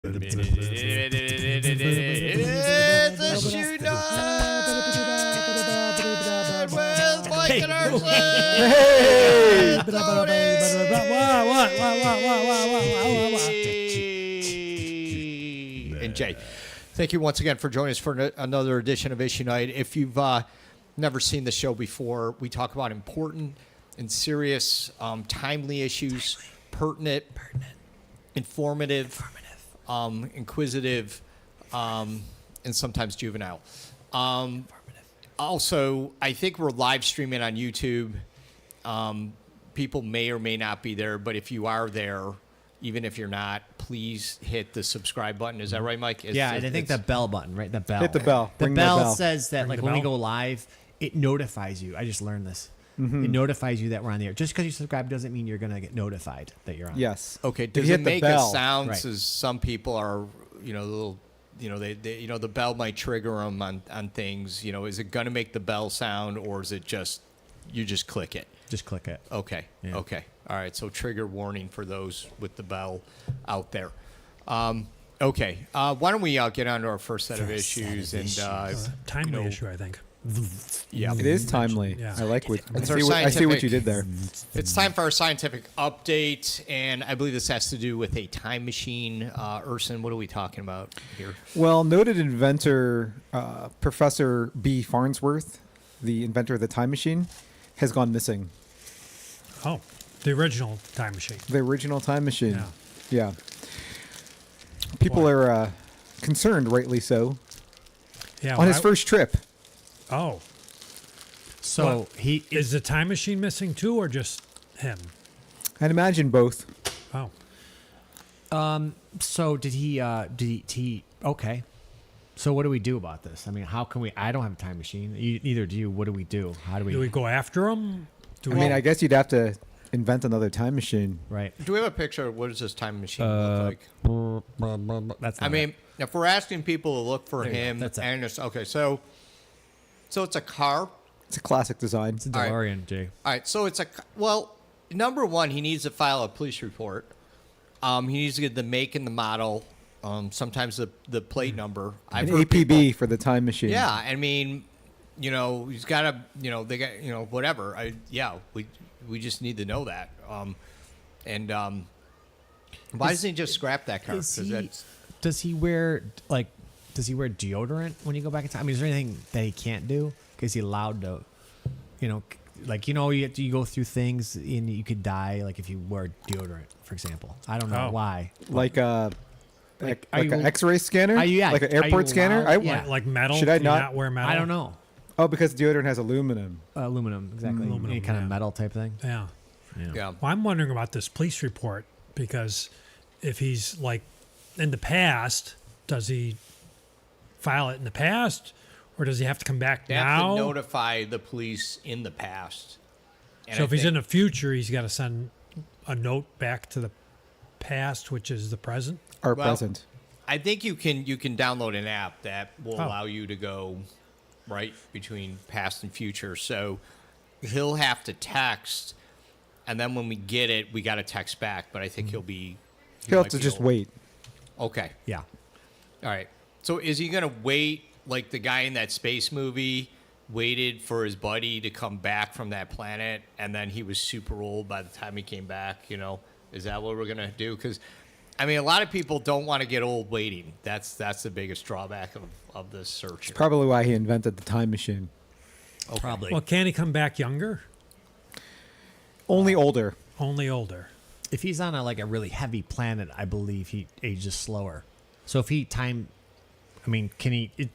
It's Issuenight with Mike and Erson. And Jay, thank you once again for joining us for another edition of Issuenight. If you've never seen the show before, we talk about important and serious, timely issues, pertinent, informative, inquisitive, and sometimes juvenile. Also, I think we're live streaming on YouTube. People may or may not be there, but if you are there, even if you're not, please hit the subscribe button. Is that right, Mike? And I think the bell button, right? The bell. Hit the bell. The bell says that, like, when we go live, it notifies you. I just learned this. Mm-hmm. It notifies you that we're on the air. Just because you subscribe doesn't mean you're going to get notified that you're on. Yes. Okay. Does it make a sound? Right. As some people are, little, they the bell might trigger them on things. Is it going to make the bell sound, or is it just you just click it? Just click it. Okay. Yeah. Okay. All right. So trigger warning for those with the bell out there. Okay. Why don't we get on to our first set of issues timely issue, I think. Yeah, it is timely. Yeah. I like what I see what you did there. It's time for our scientific update, and I believe this has to do with a time machine. Erson, what are we talking about here? Well, noted inventor Professor B. Farnsworth, the inventor of the time machine, has gone missing. Oh, the original time machine. The original time machine. Yeah. People are concerned, rightly so. Yeah. On his first trip. Oh. So is the time machine missing too, or just him? I'd imagine both. Oh. So did he? Okay. So what do we do about this? I mean, how can we? I don't have a time machine. Neither do you. What do we do? How do we? Do we go after him? I guess you'd have to invent another time machine. Right. Do we have a picture of what does this time machine look like? That's. If we're asking people to look for him, that's it. and so it's a car. It's a classic design. It's a DeLorean, Jay. All right, so number one, he needs to file a police report. He needs to get the make and the model, sometimes the plate number. An APB for the time machine. Yeah, I mean, he's got to, they got, whatever. We just need to know that. Why doesn't he just scrap that car? Does he wear deodorant when you go back in time? I mean, is there anything that he can't do? Is he allowed to, you go through things and you could die, like if you wear deodorant, for example. I don't know why. Like an X-ray scanner? Like an airport scanner? Like metal? Should I not wear metal? I don't know. Oh, because deodorant has aluminum. Aluminum, exactly. Aluminum, Any kind of metal type thing. Yeah. Yeah. Well, I'm wondering about this police report, because if he's like in the past, does he file it in the past, or does he have to come back They now? have to notify the police in the past. And So if he's in the future, he's got to send a note back to the past, which is the present. Or present. I think you can download an app that will allow you to go right between past and future. So he'll have to text, and then when we get it, we got to text back. But I think he'll have to just wait. Okay. Yeah. All right. So is he going to wait like the guy in that space movie waited for his buddy to come back from that planet, and then he was super old by the time he came back? Is that what we're going to do? Because, I mean, a lot of people don't want to get old waiting. That's the biggest drawback of this search. It's probably why he invented the time machine. Okay. Probably. Well, can he come back younger? Only older. Only older. If he's on a really heavy planet, I believe he ages slower. So if he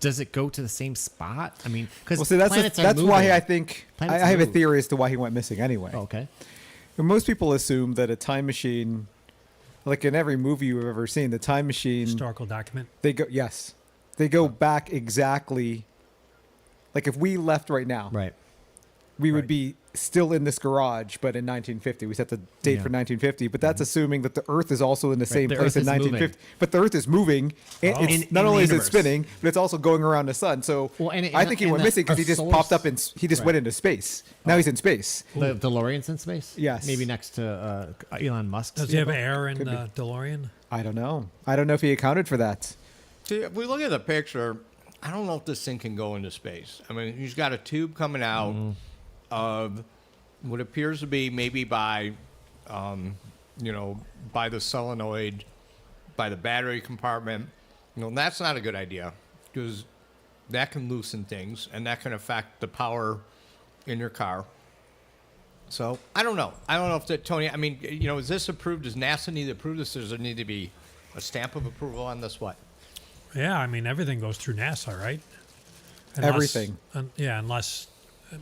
does it go to the same spot? I mean, because that's why I think I have a theory as to why he went missing anyway. Oh, okay. And most people assume that a time machine, like in every movie you've ever seen, the time machine Historical document. They go back exactly. Like if we left right now, right? we would Right. be still in this garage, but in 1950. We set the date Yeah. for 1950, but that's assuming that the Earth is also in the same the place Earth in is 1950. But the Earth is moving. And Oh. it's, In not the only is it universe. spinning, but it's also going around the sun. So Well, and I think he went missing because he just popped up and he just Right. went into space. Now he's in space. The DeLorean's in space. Yes. Maybe next to Elon Musk's. Does he have vehicle? air in Could be. the DeLorean? I don't know. I don't know if he accounted for that. See, if we look at the picture, I don't know if this thing can go into space. I mean, he's got a tube coming out of what appears to be maybe by, by the solenoid, by the battery compartment. That's not a good idea because that can loosen things and that can affect the power in your car. So I don't know. I don't know if that, Tony. I mean, is this approved? Does NASA need to approve this? Does there need to be a stamp of approval on this? What? Yeah, I mean everything goes through NASA, right? Everything. Yeah, unless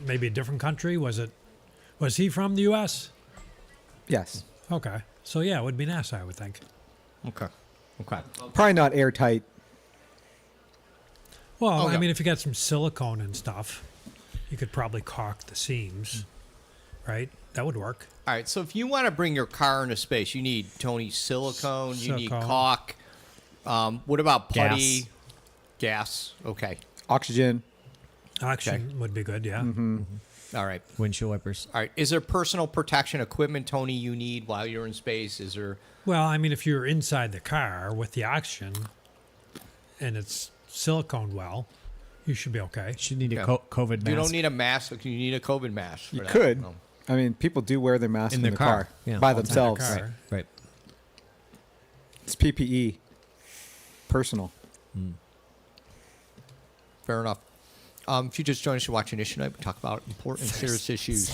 maybe a different country. Was he from the U.S.? Yes. Okay, so yeah, it would be NASA, I would think. Okay. Probably not airtight. Well, Okay. I mean, if you got some silicone and stuff, you could probably caulk the seams, right? That would work. All right. So if you want to bring your car into space, you need Tony silicone. You need Silicone. caulk. What about putty? Gas. Gas. Okay. Oxygen. Oxygen would be good, yeah. All right. Windshield wipers. All right. Is there personal protection equipment, Tony, you need while you're in space? Is there? Well, I mean, if you're inside the car with the oxygen and it's silicone well, you should be okay. Should need a Yeah. COVID mask. You don't need a mask. You need a COVID mask. For You that. could. No. I mean, people do wear their mask In in, their the car. car, Yeah, by all the time. themselves. Car. Right. It's PPE. Personal. Fair enough. If you just joined us, you're watching Issuenight. We talk about important, serious issues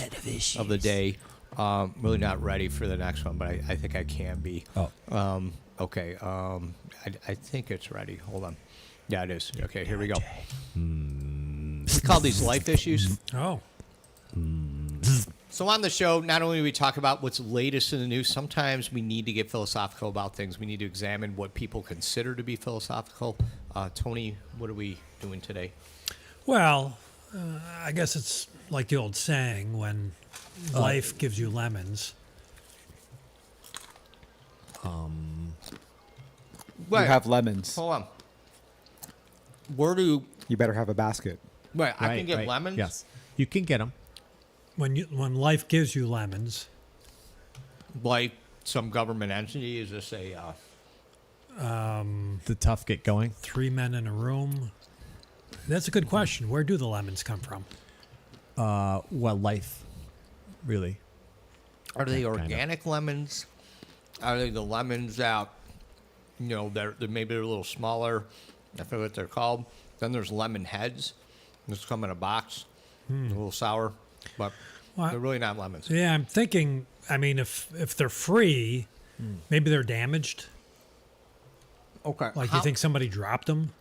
of the day. Really not ready for the next one, but I think I can be. Oh. Okay. I think it's ready. Hold on. Yeah, it is. Okay, here we go. We call these life issues. Oh, So on the show, not only do we talk about what's latest in the news, sometimes we need to get philosophical about things. We need to examine what people consider to be philosophical. Tony, what are we doing today? well, I guess it's like the old saying when life gives you lemons. You have lemons. Hold on. Where do... You better have a basket. Wait, I can Right, get right. lemons? Yes. You can get them. When life gives you lemons, Like some government entity? Is this a... The tough get going. 3 men in a room. That's a good question. Where do the lemons come from? Well, life, really. Are they Kind of. organic lemons? Are they the lemons that, they're maybe they're a little smaller? I forget what they're called. Then there's lemon heads. Those come in a box. A little sour, but Well, they're really not lemons. Yeah, I'm thinking. I mean, if they're free, maybe they're damaged. Okay. Like you think somebody dropped them?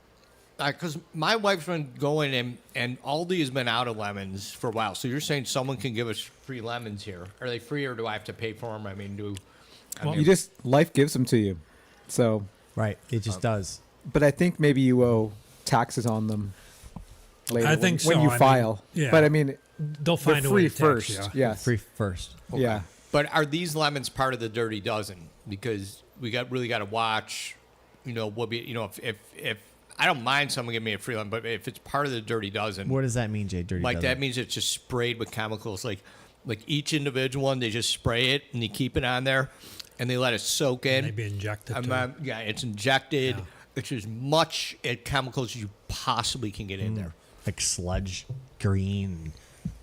Because my wife's been going and Aldi has been out of lemons for a while. So you're saying someone can give us free lemons here? Are they free or do I have to pay for them? I mean, You just, life gives them to you. So, Right. It just does. but I think maybe you owe taxes on them later. I think when so. you I mean, file. yeah. But I mean, They'll they're find a way free to first. tax you. Yes. Free first. Yeah. But are these lemons part of the dirty dozen? Because we really got to watch, what be, if I don't mind someone giving me a free lemon, but if it's part of the dirty dozen, What does that mean, Jay? Dirty like dozen? that means it's just sprayed with chemicals. Like each individual one, they just spray it and they keep it on there, and they let it soak in. Maybe injected. Yeah, it's injected. Yeah. It's as much chemicals as you possibly can get in there. Like sludge, green.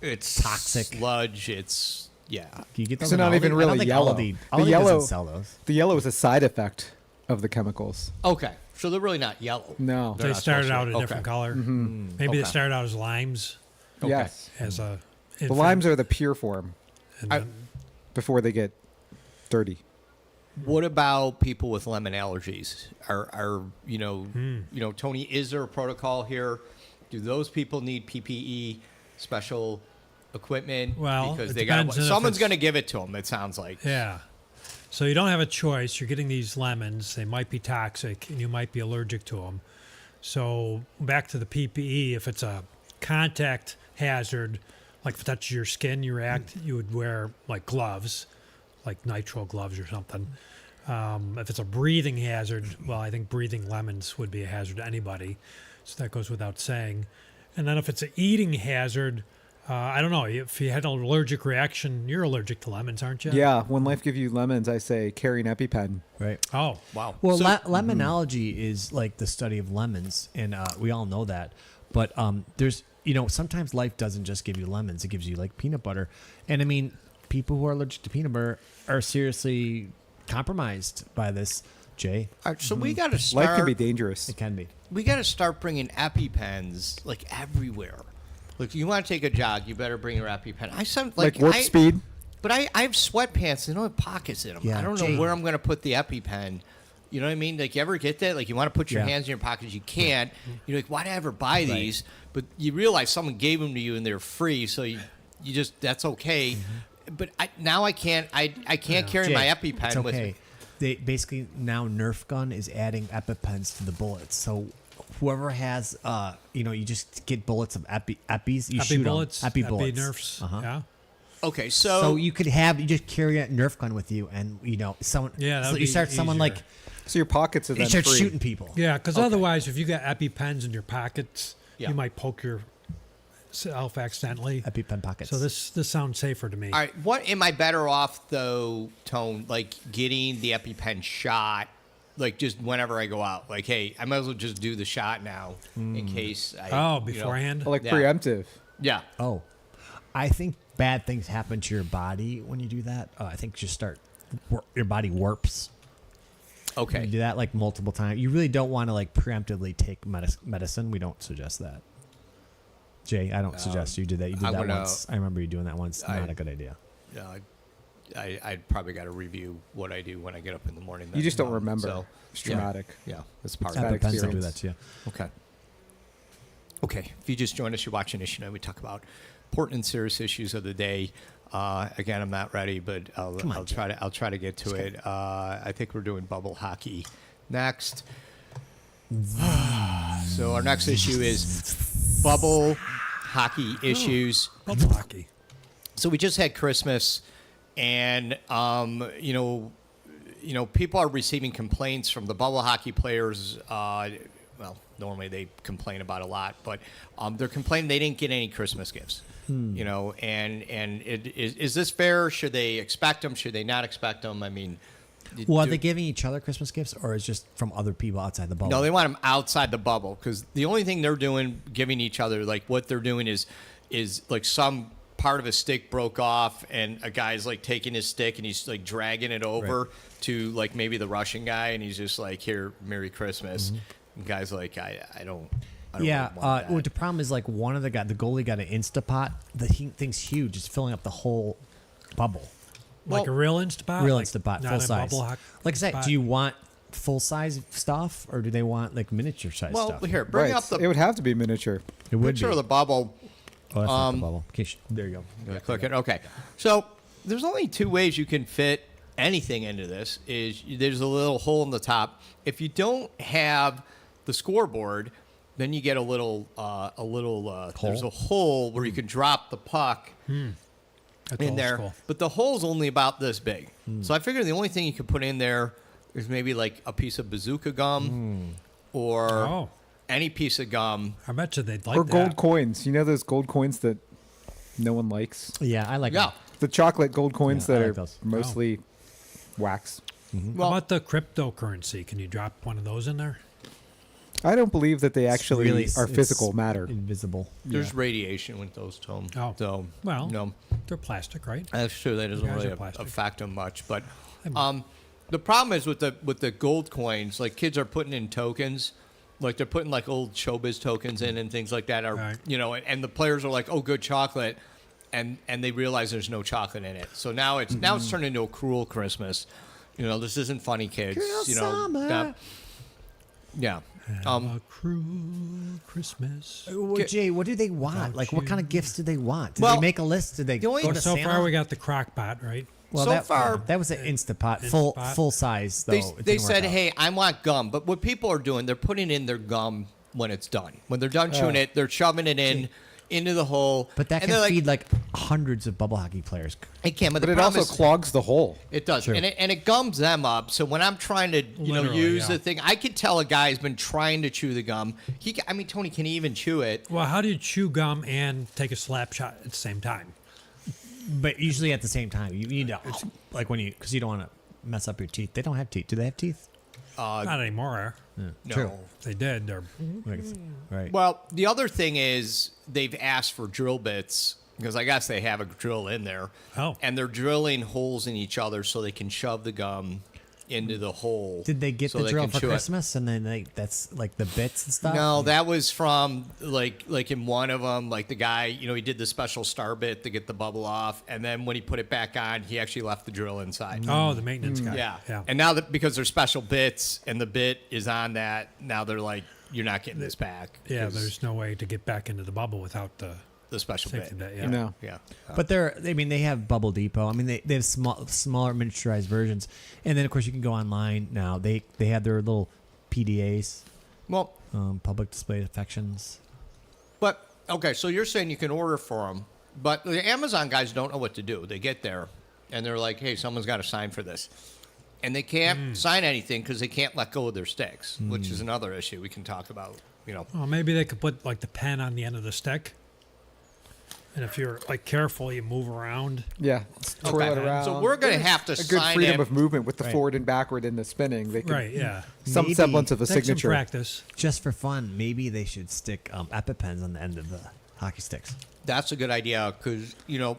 It's Toxic. sludge. It's Can you get those? So in not Aldi? even I really don't think yellow. Aldi, The Aldi yellow- doesn't sell those. The yellow is a side effect of the chemicals. okay. So they're really not yellow. No. They're They not started supposed to out be. a Okay. different color. Maybe Okay. they started out as limes, Okay. Yes. as a. The limes are the pure form And I- then- before they get dirty. What about people with lemon allergies? Are Tony? Is there a protocol here? Do those people need PPE, special equipment? Well, because it they got depends on if someone's it's- going to give it to them. It sounds like. yeah. So you don't have a choice. You're getting these lemons. They might be toxic, and you might be allergic to them. So back to the PPE. If it's a contact hazard, like if it touches your skin, you react. You would wear like gloves, like nitrile gloves or something. If it's a breathing hazard, well, I think breathing lemons would be a hazard to anybody. So that goes without saying. And then if it's an eating hazard, I don't know. If you had an allergic reaction, you're allergic to lemons, aren't you? Yeah, when life gives you lemons, I say carry an EpiPen. Right. Oh, Wow. Well, So- lemonology is like the study of lemons, and we all know that. But there's, sometimes life doesn't just give you lemons; it gives you like peanut butter. And I mean, people who are allergic to peanut butter are seriously compromised by this. Jay, all right, so we got to start. Life can be dangerous. it can be. We got to start bringing EpiPens like everywhere. Like, you want to take a jog, you better bring your EpiPen. I sound Like warp speed. But I have sweatpants that don't have pockets in them. Yeah, I don't Jay. know where I'm going to put the EpiPen. You know what I mean? Like, you ever get that? Like, you want to put your Yeah. hands in your pockets, you can't. You're like, why'd I ever buy these? But you realize someone gave them to you and they're free, so you just, that's okay. But now I can't carry Jay, my EpiPen it's with okay. me. They basically now Nerf gun is adding EpiPens to the bullets. So whoever has, you just get bullets of eppies. You Epi shoot bullets, them. Epi bullets. Nerfs. Uh-huh. Yeah. Okay, So you just carry a Nerf gun with you, and someone. Yeah, that so would you be start someone easier. like So your pockets are you then start free. shooting people. Yeah, because otherwise, if you got EpiPens in your pockets, Yeah. you might poke yourself accidentally. EpiPen pockets. So this sounds safer to me. All right, what am I better off though, Tone? Like getting the EpiPen shot, like just whenever I go out. Like, hey, I might as well just do the shot now in case. Beforehand. Like Yeah. preemptive. Yeah. Oh, I think bad things happen to your body when you do that. I think just your body warps. Okay. You do that like multiple times. You really don't want to like preemptively take medicine. We don't suggest that. Jay, I don't suggest you did that. You did I'm that gonna- once. I remember you doing that once. Not a good idea. I probably got to review what I do when I get up in the morning. You just don't then. remember. So, It's yeah. traumatic. Yeah, that's part bad of it. EpiPens don't do experience. that to you. Okay. Okay. If you just joined us, you're watching Issuenight. We talk about important and serious issues of the day. Again, I'm not ready, but I'll try to get to it. I think we're doing bubble hockey next. So our next issue is bubble hockey issues. Bubble hockey. So we just had Christmas, and people are receiving complaints from the bubble hockey players. Well, normally they complain about a lot, but they're complaining they didn't get any Christmas gifts. And is this fair? Should they expect them? Should they not expect them? I mean, Well, are they giving each other Christmas gifts, or is it just from other people outside the bubble? No, they want them outside the bubble, because the only thing they're doing, giving each other, like what they're doing is like some part of a stick broke off, and a guy's like taking his stick and he's like dragging it over to like maybe the Russian guy, and he's just like, "Here, Merry Christmas." And the guy's like, I don't Yeah, really want that. well, the problem is like one of the goalie got an Instapot. The thing's huge. It's filling up the whole bubble. Like a real Instapot? Real Like Instapot, not full a size. bubble hockey Like I said, spot? do you want full size stuff, or do they want like miniature size Well, stuff? here, bring Right. up the It would have to be miniature. It would picture be. of the bubble. Oh, that's not the bubble. Okay, there you go. Click it. Okay. So there's only two ways you can fit anything into this. There's a little hole in the top. If you don't have the scoreboard, then you get a little there's a hole where you can drop the puck That's in old there. school. But the hole's only about this big. So I figured the only thing you could put in there is maybe like a piece of bazooka gum or Oh, any piece of gum. I bet you they'd like Or that. gold coins. You know those gold coins that no one likes? Yeah, I like. Yeah. Them. The chocolate gold coins Yeah, I that like are those. mostly wax. How Well, about the cryptocurrency? Can you drop one of those in there? I don't believe that they actually really- are it's physical matter. Invisible. there's radiation with those, Tom. Oh. So, Well, no. they're plastic, right? That's true. That doesn't Guys really are plastic. affect them much. But the problem is with the gold coins. Like kids are putting in tokens, like they're putting like old showbiz tokens in and things like that. Are Right. and the players are like, oh, good chocolate, and they realize there's no chocolate in it. So now it's turned into a cruel Christmas. This isn't funny, kids. Summer. Yeah. A cruel Christmas. Well, Jay, what do they want? Like, what kind of gifts do they want? Did Well, they make a list? Did they the only- go Well, to So Santa? far, we got the crock pot, right? well, so far- that was an Instapot, Instapot. full size though. They It they didn't work said, out. hey, I want gum. But what people are doing, they're putting in their gum when it's done. When they're done chewing it, they're shoving it in. into the hole. But that and can they're feed like hundreds of bubble hockey players. it can, but But the it problem also is, clogs the hole. it does, Sure. and it gums them up. So when I'm trying to, Literally, use yeah. the thing, I could tell a guy's been trying to chew the gum. Tony can even chew it. Well, how do you chew gum and take a slap shot at the same time? But usually at the same time, you need to like when because you don't want to mess up your teeth. They don't have teeth. Do they have teeth? Not anymore. No. If they did, they're Right. Well, the other thing is they've asked for drill bits because I guess they have a drill in there. Oh. And they're drilling holes in each other so they can shove the gum into the hole. Did they get so the they drill can for chew it. Christmas? And then that's like the bits and stuff. No, that was from like in one of them, like the guy, he did the special star bit to get the bubble off, and then when he put it back on, he actually left the drill inside. oh, the maintenance guy. Yeah. And now that because they're special bits and the bit is on that, now they're like, you're not getting this back. Yeah, 'cause there's no way to get back into the bubble without the the special safety bit. bit. Yeah. No. Yeah. But they have Bubble Depot. I mean, they have smaller miniaturized versions, and then of course you can go online now. They have their little PDAs, Well, public display affections. but okay, so you're saying you can order for them, but the Amazon guys don't know what to do. They get there, and they're like, "Hey, someone's got to sign for this," and they can't sign anything because they can't let go of their sticks, which is another issue we can talk about. Well, maybe they could put like the pen on the end of the stick, and if you're like careful, you move around. Yeah, twirl it Okay. around. So we're gonna have to a good sign freedom it. of movement with the Right. forward and backward and the spinning. They can, Right. Yeah. some Maybe semblance of a Take some signature. practice. Just for fun, maybe they should stick EpiPens on the end of the hockey sticks. That's a good idea because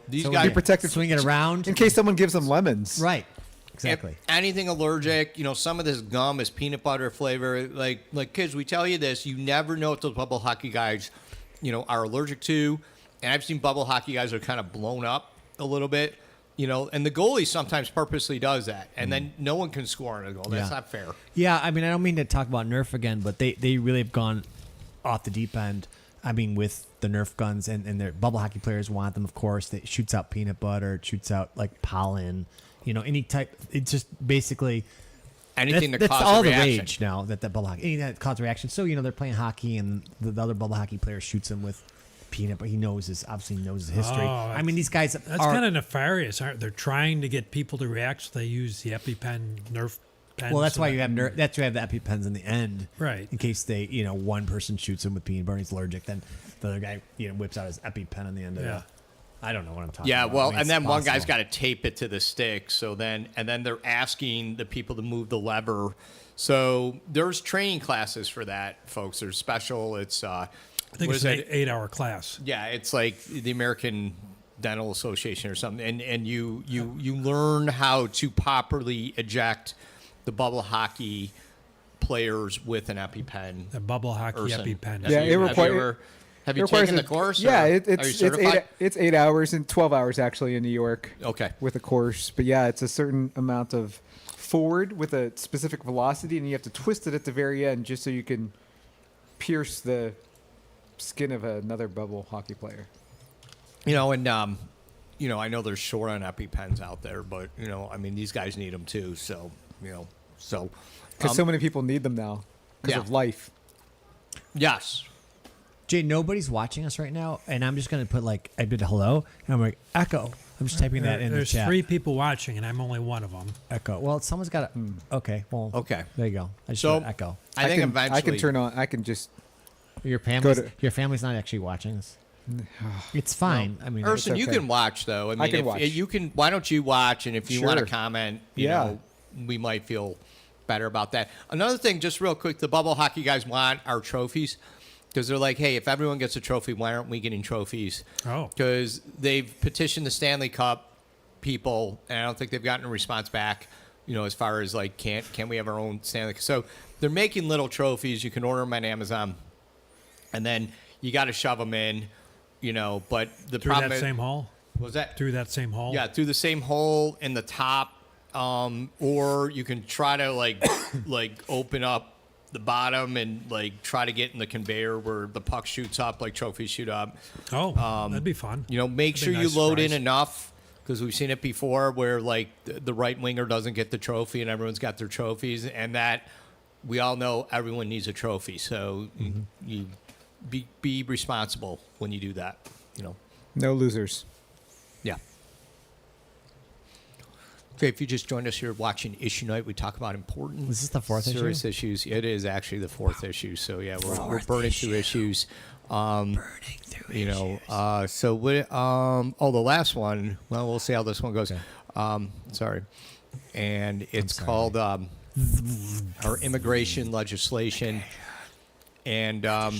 these So guys. Be protected Swing it around. in case someone gives them lemons. Right. If Exactly. anything allergic, some of this gum is peanut butter flavor. Like kids, we tell you this, you never know what those bubble hockey guys, are allergic to. And I've seen bubble hockey guys that are kind of blown up a little bit, and the goalie sometimes purposely does that. And then no one can score on a goal. That's Yeah. not fair. Yeah, I mean, I don't mean to talk about Nerf again, but they really have gone off the deep end. I mean, with the Nerf guns and their bubble hockey players want them, of course. It shoots out peanut butter. It shoots out like pollen. Any type. It's just basically Anything that's that causes all a reaction. the rage now. That bubble hockey, anything that causes a reaction. So they're playing hockey, and the other bubble hockey player shoots him with peanut, but he obviously knows the history. Oh, I mean, these guys That's are kind of nefarious, aren't they? They're trying to get people to react, so they use the EpiPen Nerf pen. well. That's so why that- you have that's why you have the EpiPens in the end, Right. In case they, one person shoots him with peanut butter, and he's allergic, then the other guy, whips out his EpiPen on the end of Yeah. it. I don't know what I'm talking Yeah, about. well, I mean, and it's then one guy's possible. got to tape it to the stick. So then they're asking the people to move the lever. So there's training classes for that, folks. There's special. It's I think what it's is an it? 8-hour class. Yeah, it's like the American Dental Association or something, and you learn how to properly eject the bubble hockey players with an EpiPen. The bubble hockey Erson. EpiPen. Yeah, it Have you It requires taken the a- course? Yeah, or it's are you certified? it's 8 hours and 12 hours actually in New York. Okay. With a course, but yeah, it's a certain amount of forward with a specific velocity, and you have to twist it at the very end just so you can pierce the skin of another bubble hockey player. And I know there's short on EpiPens out there, but I mean these guys need them too. So Because so many people need them now because yeah. of life. yes. Jay, nobody's watching us right now, and I'm just gonna put I did a hello, and I'm like echo. I'm just typing that in the There's chat. 3 people watching, and I'm only one of them. Echo. Well, someone's got to. Okay. Well. Okay. There you go. I just So- put echo. I think can, eventually I can turn on. I can just. Your family's not actually watching this. It's fine. I mean, Erson, you okay. can watch though. I mean, can if watch. you can. Why don't you watch? And if you want to Sure. comment, Yeah. we might feel better about that. Another thing, just real quick, the bubble hockey guys want our trophies because they're like, hey, if everyone gets a trophy, why aren't we getting trophies? Oh. Because they've petitioned the Stanley Cup people, and I don't think they've gotten a response back. As far as can we have our own Stanley Cup? So they're making little trophies. You can order them on Amazon, and then you got to shove them in. But the Through problem that is, same hall? was that Through that same hall? yeah, through the same hole in the top, or you can try to like open up the bottom and try to get in the conveyor where the puck shoots up, like trophies shoot up. Oh, that'd be fun. Make That'd be sure a you nice load in surprise. enough because we've seen it before where the right winger doesn't get the trophy and everyone's got their trophies, and that we all know everyone needs a trophy. So you be responsible when you do that. You know. No losers. Yeah. Okay, if you just joined us here watching Issue Night, we talk about important, Is this the fourth serious issue? issues. It is actually the fourth issue. So yeah, we're burning through issues. You know, so we, the last one. Well, we'll see how this one goes. Okay. Sorry, and it's sorry. called our immigration legislation. And all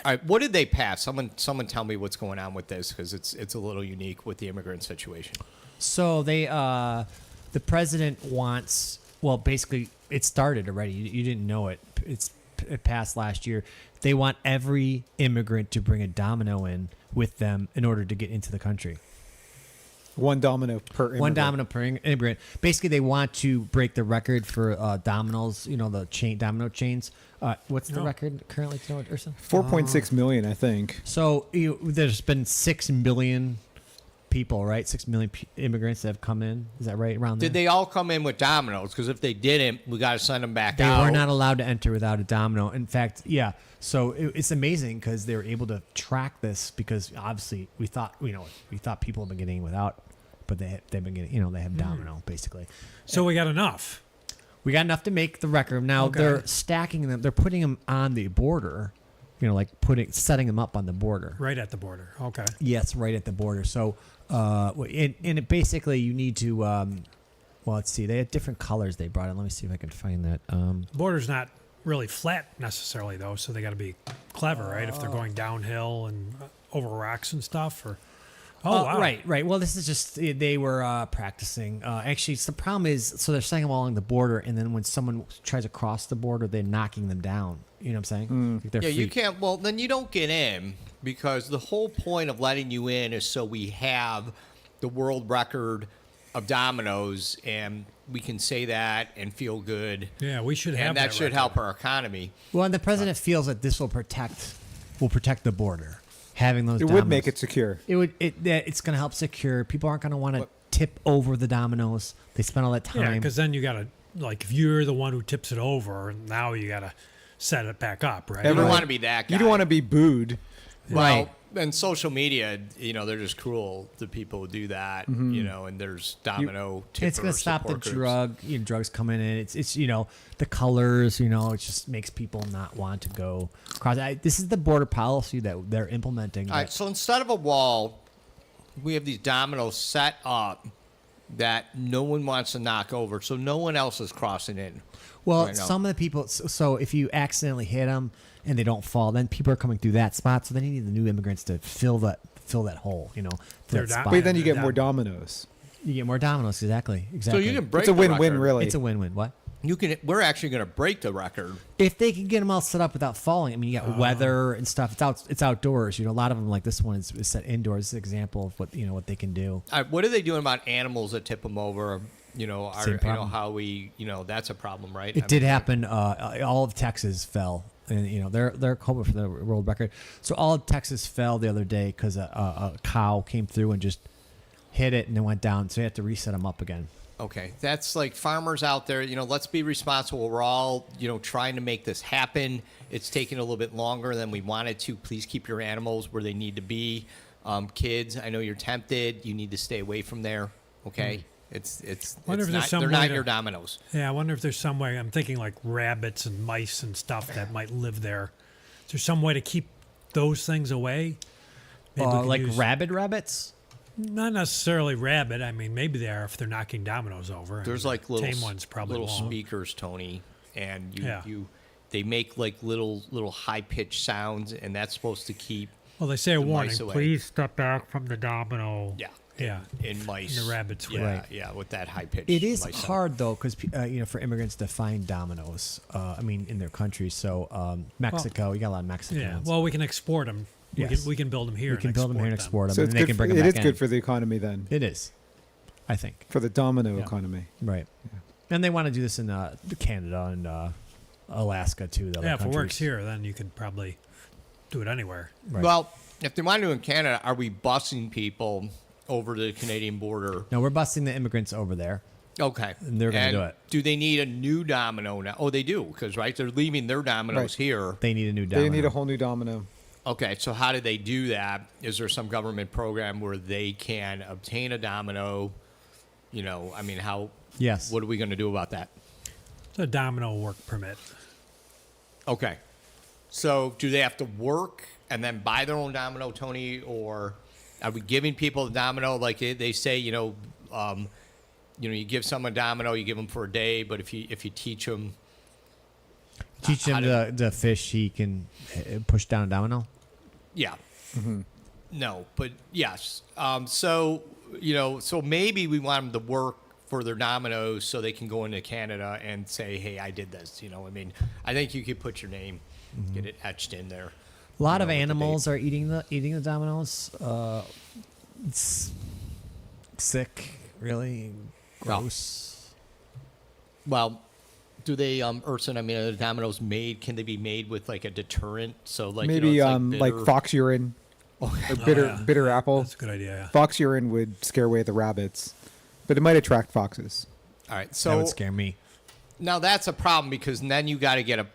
right, what did they pass? Someone tell me what's going on with this, because it's a little unique with the immigrant situation. So they, the president wants. Well, basically, it started already. You didn't know it. It passed last year. They want every immigrant to bring a domino in with them in order to get into the country. One domino per immigrant. One domino per immigrant. Basically, they want to break the record for dominoes. You know, the domino chains. What's the record currently? Do you know, Erson? 4.6 million, I think. So there's been 6 million people, right? 6 million immigrants that have come in. Is that right? Around there? Did they all come in with dominoes? Because if they didn't, we got to send them back They out. were not allowed to enter without a domino. In fact, yeah. So it's amazing because they were able to track this, because obviously we thought people have been getting without, but they've been getting, they have domino basically. So we got enough. We got enough to make the record. Now Okay. they're stacking them. They're putting them on the border, like setting them up on the border. Right at the border. Okay. Yes, right at the border. So, and it basically you need to, well, let's see. They had different colors they brought in. Let me see if I can find that. Border's not really flat necessarily, though, so they got to be clever, right? If they're going downhill and over rocks and stuff, or wow. Right. Well, this is just they were practicing. Actually, the problem is, so they're setting them all along the border, and then when someone tries to cross the border, they're knocking them down. You know what I'm saying? Like their Yeah, you feet. can't. Well, then you don't get in, because the whole point of letting you in is so we have the world record of dominoes, and we can say that and feel good. Yeah, we should have And that should record. help our economy. Well, and the president feels that this will protect the border. Having those It dominoes. would make it secure. It's going to help secure. People aren't going to want to tip over the dominoes. They spend all that time. Yeah, because then you got to, like, if you're the one who tips it over, now you got to set it back up, right? You don't Everyone- want to be that guy. You don't want to be booed. Well, and social media, they're just cruel to people who do that, and there's domino tipper It's going to stop the support groups. drugs coming in. It's the colors, it just makes people not want to go across. This is the border policy that they're implementing. All right, so instead of a wall, we have these dominoes set up that no one wants to knock over, so no one else is crossing in. Well, right now. some of the people, so if you accidentally hit them and they don't fall, then people are coming through that spot. So then you need the new immigrants to fill that hole, They're that down- spot. But then you Yeah. get more dominoes. You get more dominoes, exactly. So you can break It's a the win-win, record. really. It's a win-win. What? We're actually going to break the record. If they can get them all set up without falling, I mean, you got weather and stuff. It's outdoors. A lot of them, like this one, is set indoors. It's an example of what they can do. All right, what are they doing about animals that tip them over? Same problem. How we, that's a problem, right? It did happen. All of Texas fell, and they're hoping for the world record. So all of Texas fell the other day because a cow came through and just hit it and it went down. So you have to reset them up again. Okay, that's like farmers out there. Let's be responsible. We're all, trying to make this happen. It's taking a little bit longer than we wanted to. Please keep your animals where they need to be. Kids, I know you're tempted. You need to stay away from there. Okay, it's Wonder if there's not, some they're way not to- your dominoes. Yeah, I wonder if there's some way. I'm thinking like rabbits and mice and stuff that might live there. Is there some way to keep those things away? Maybe we could Like use- rabid rabbits. Not necessarily rabbit. I mean, maybe they are if they're knocking dominoes over. I There's mean, like little tame ones probably little won't. speakers, Tony, and Yeah. they make like little high pitched sounds, and that's supposed to keep Well, they say a the warning. mice away. Please step back from the domino. Yeah. in mice. And the rabbits would. Yeah, Right. yeah, with that high pitched. It is hard though, because for immigrants to find dominoes. In their country. So Mexico, you got a lot of Mexicans. Yeah. Well, we can export them. Yes. We can build them here. we can build them here and export them, So and it's they good can for, bring them it back is in. good for the economy then, It is, I think. for the domino Yeah. economy. Right. And they want to do this in Canada and Alaska too. The other Yeah, if it countries. works here, then you could probably do it anywhere. Right. Well, if they want to do it in Canada, are we busing people over the Canadian border? No, we're busting the immigrants over there. Okay. And they're gonna And do it. Do they need a new domino now? Oh, they do, because right, they're leaving their dominoes Right. here. They need a new domino. They need a whole new domino. Okay, so how do they do that? Is there some government program where they can obtain a domino? You know, I mean, how? Yes. What are we going to do about that? It's a domino work permit. Okay. So do they have to work and then buy their own domino, Tony, or are we giving people the domino like they say? You give someone a domino, you give them for a day, but if you teach them, Teach how him the fish he can push down a domino. yeah, no, but yes. So maybe we want them to work for their dominoes so they can go into Canada and say, hey, I did this. I mean, I think you could put your name, get it etched in there. A lot of with the animals are eating the dominoes. It's sick, really gross. Well, do they, Erson? I mean, are the dominoes made? Can they be made with like a deterrent? So like Maybe it's like bitter. fox urine or bitter yeah. bitter apple. That's a good idea. Yeah. Fox urine would scare away the rabbits, but it might attract foxes. All right, That so would scare me. now that's a problem because then you got to get a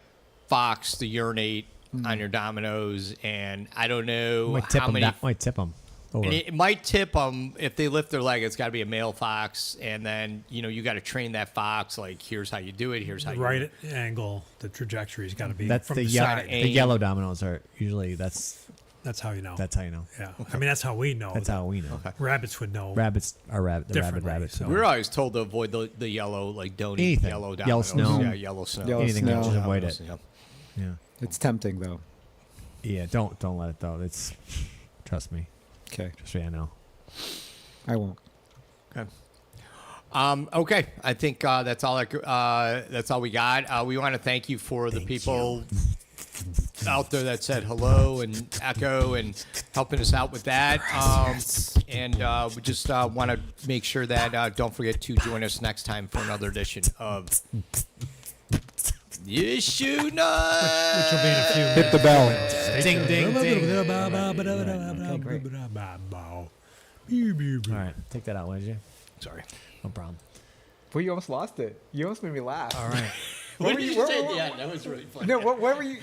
fox to urinate on your dominoes, and I don't know Might tip how them. many. Might tip them over. And it might tip them if they lift their leg. It's got to be a male fox, and then you got to train that fox. Like, here's how you do it. Here's how The you right angle, the trajectory's got to be That's from the, the yellow. side. aim. The yellow dominoes are usually that's That's how you know. how you know. Yeah. I mean, that's how we know. That's how we know. Rabbits would know. Rabbits are the rabid Differently, rabbits. so- We're always told to avoid the yellow, like don't eat Anything. yellow Yellow dominoes. snow. Yeah, yellow snow. Yellow Anything snow. just avoid it. Dominoes, yeah. Yeah. It's tempting though. Yeah. Don't let it though. It's trust me. Okay, Trust me. I know. I won't. Okay. Okay. I think that's all. That's all we got. We want to thank you for the people out there that said hello and echo and helping us out with that. And we just want to make sure that don't forget to join us next time for another edition of Issue Night. Which will be in a few Hit the bell. Ding ding ding. All All right. Take that out, would you? Sorry. No problem. Well, you almost lost it. You almost made me laugh. All right. What were you? What, Yeah, that was really funny. no, what were you?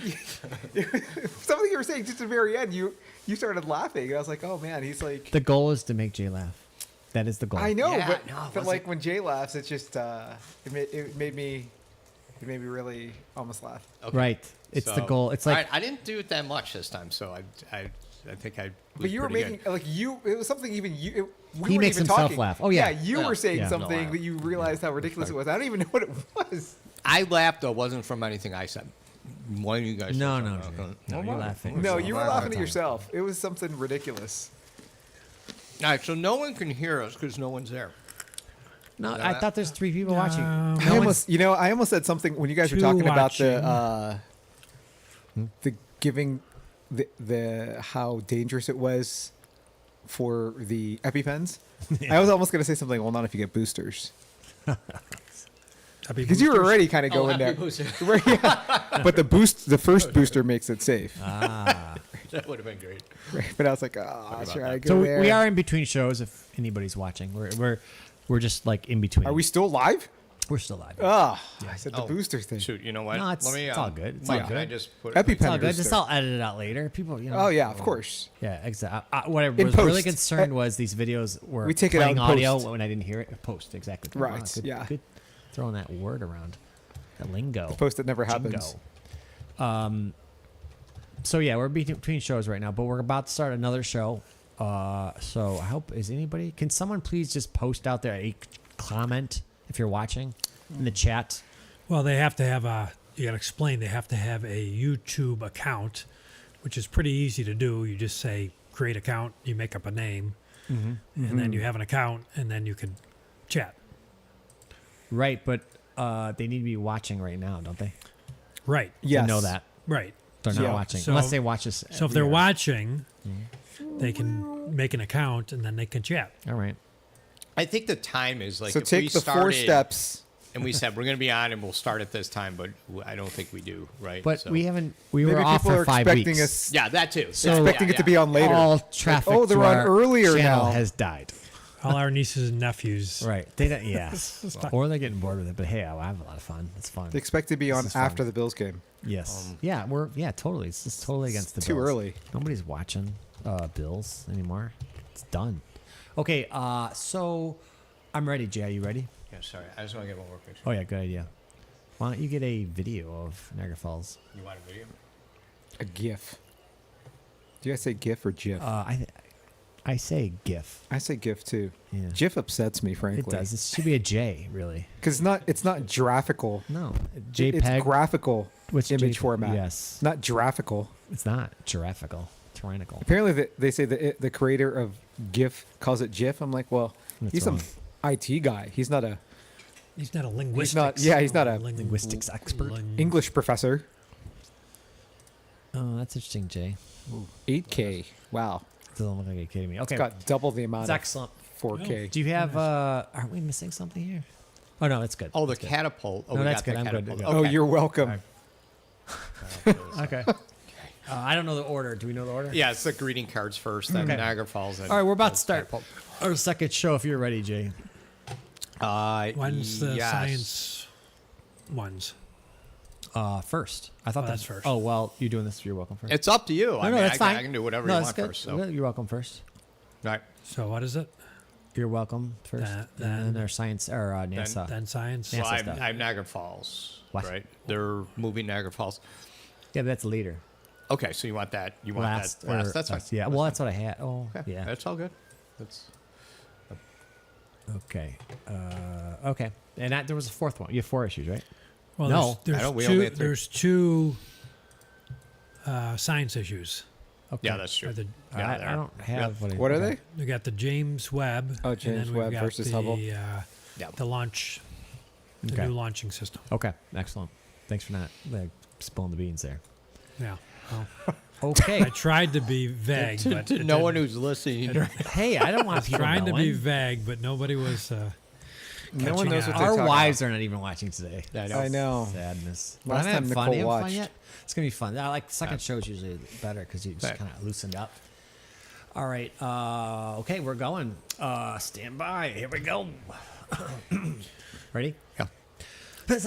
Something you were saying just at the very end. You started laughing. And I was like, oh man, he's like. The goal is to make Jay laugh. That is the goal. I know, Yeah, but, no, it but wasn't- like when Jay laughs, it's just it made me really almost laugh. Okay. Right. It's the So- goal. It's all like right, I didn't do it that much this time, so I think I. But you were pretty making good. like you. It was something even you. We He weren't makes even himself talking. laugh. Oh, yeah. you Yeah. were saying Yeah. something No, I- that you realized how ridiculous it was. I don't even know what it was. I laughed though. It wasn't from anything I said. One of you guys. No, said no, something. Jay. No, you're laughing. No, you were All laughing the at time. yourself. It was something ridiculous. All right, so no one can hear us because no one's there. No, know I that? thought there's 3 people watching. I almost said something when you guys were Two talking about watching. the giving the how dangerous it was for the EpiPens. I was almost going to say something. Well, not if you get boosters, because you were already kind of going there. But the first booster makes it safe. That would have been great. But I was like, oh, should I go So there? we are in between shows. If anybody's watching, we're just like in between. Are we still live? We're still live. Ah, I said the Oh. booster thing. Shoot, you know what? No, it's- it's all good. It's all Mike, can I good. just put EpiPen It's all good. booster. Just I'll edit it out later. People, you know. Oh yeah, of course. Yeah, exactly. What I In was really post. concerned was these videos were We take it playing out in audio post. when I didn't hear it. Post, exactly. Right, Good, yeah. Good throwing that word around. That lingo. Post that never happens. Jingo. So yeah, we're between shows right now, but we're about to start another show. So I hope can someone please just post out there a comment if you're watching in the chat. Well, they have to have you got to explain, they have to have a YouTube account, which is pretty easy to do. You just say, create account, you make up a name, and then you have an account, and then you can chat. Right, but they need to be watching right now, don't they? Right. Yes. To know that. Right. They're not Yeah. watching. So- Unless they watch us. So if they're watching, they can make an account, and then they can chat. All right. I think the time is like So if we take the 4 started steps. and we said we're going to be on and we'll start at this time, but I don't think we do, right? But So- we haven't. We Maybe were off people for are 5 expecting weeks. us. Yeah, that too. So- Expecting it to be on later. All traffic oh, they're to on our earlier channel now. has died. All our nieces and nephews. Right. They don't, yes. Or they're getting bored with it. But hey, I have a lot of fun. It's fun. They expect to be on This is fun. after the Bills game. Yes. Totally. It's just totally against the Too Bills. early. Nobody's watching Bills anymore. It's done. Okay. So I'm ready, Jay. Are you ready? Yeah, sorry. I just want to get one more picture. Oh yeah, good idea. Why don't you get a video of Niagara Falls? You want a video? A GIF. Do you guys say GIF or GIF? I say GIF. I say GIF too. Yeah. GIF upsets me, frankly. It does. It should be a J, really. Because it's not graphical. No, It's JPEG. graphical Which image JPEG? format. Yes. Not graphical. It's not giraffical. Tyrannical. Apparently, they say that the creator of GIF calls it GIF. I'm like, well, That's he's wrong. some IT guy. He's not a He's not a linguistics. he's not a linguistics expert. English professor. Oh, that's interesting, Jay. 8K. Wow. Doesn't look like you're kidding me. Okay. It's got double the amount It's of excellent. 4K. Do you have? Aren't we missing something here? Oh no, it's good. Oh, the It's good. catapult. Oh, No, we that's got the good. I'm good. catapult. Good. Oh, Okay. you're welcome. Okay. I don't know the order. Do we know the order? Yeah, it's the greeting cards first, then Okay. Niagara Falls. And All right, we're about to the start catapult. our second show. If you're ready, Jay. When's the yes. science ones? First. I thought Oh, that's that's first. Oh well, you're doing this. You're welcome first. It's up to you. I no, mean, that's fine. I can do whatever no, you that's want good. first. So. You're welcome first. Right. So what is it? You're welcome first. Then- and then our science or NASA. Then science. Yeah. So NASA I'm, stuff. I'm Niagara Falls. What? Right. They're moving Niagara Falls. Yeah, but that's leader. Okay, so you want that? You want Last. that last? or- That's fine. Yeah. Well, that's what I had. Oh, Okay, yeah. That's all good. That's Okay. Okay. And there was a fourth one. You have 4 issues, right? Well, No, there's, I don't- we two, only had 3. there's two science issues. Okay. yeah, that's true. Or the- Yeah, I there. don't have Yeah. What are they? We got the James Webb. Oh, and James then we've Webb got versus the, Hubble. Yeah. The launch, the Okay. new launching system. Okay. Excellent. Thanks for not spilling the beans there. Yeah. Well, Okay. I tried to be vague, but To it no one didn't- who's listening. Hey, I don't want people trying to knowing. be vague, but nobody was. No one knows what on. they're Our talking wives are not even watching today. I know. Sadness. Last But I'm having time fun. Nicole You having fun watched. yet? It's gonna be fun. I like second show's usually better because you just Right. kind of loosened up. All right. Okay, we're going. Stand by. Here we go. Ready? Yeah. It's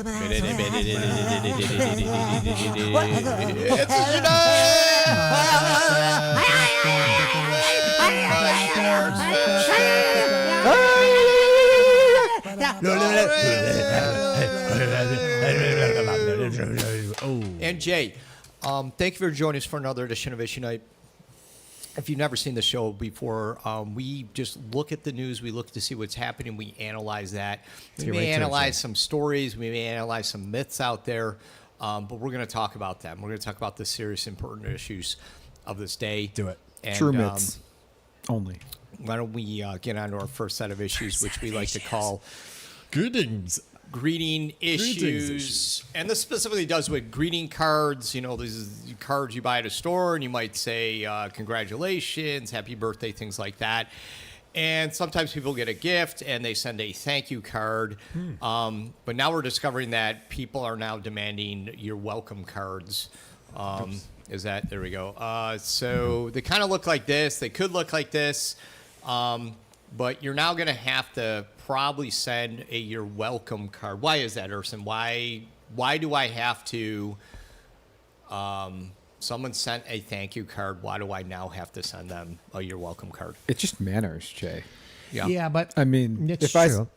And Jay, thank you for joining us for another edition of Issuenight. If you've never seen the show before, we just look at the news. We look to see what's happening. We analyze that. We get may right to it, analyze Jay. some stories. We may analyze some myths out there. But we're going to talk about them. We're going to talk about the serious, important issues of this day. Do it. And, True myths. Only. Why don't we get on to our first set of issues, which we like to call Greetings. greeting issues. And this specifically does with greeting cards. You know, these are cards you buy at a store, and you might say, congratulations, happy birthday, things like that. And sometimes people get a gift and they send a thank you card. But now we're discovering that people are now demanding your welcome cards. There we go. So they kind of look like this. They could look like this. But you're now going to have to probably send your welcome card. Why is that, Erson? Why do I have to? Someone sent a thank you card. Why do I now have to send them your welcome card? It's just manners, Jay. Yeah, but I mean, it's if true.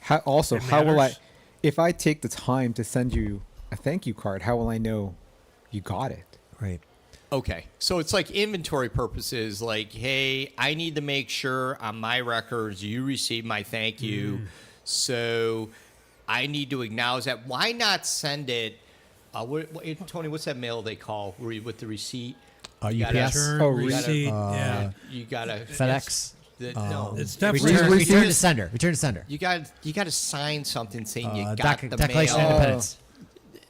how It will I, matters. if I take the time to send you a thank you card, how will I know you got it? Right. Okay, so it's like inventory purposes. Like, hey, I need to make sure on my records you receive my thank you. So I need to acknowledge that. Why not send it? Tony, what's that mail they call with the receipt? You gotta- UPS. Return, Oh, receipt. yeah. You gotta FedEx. no, It's definitely Return to sender. Return to sender. you got to sign something saying you got the Declaration mail. of Independence.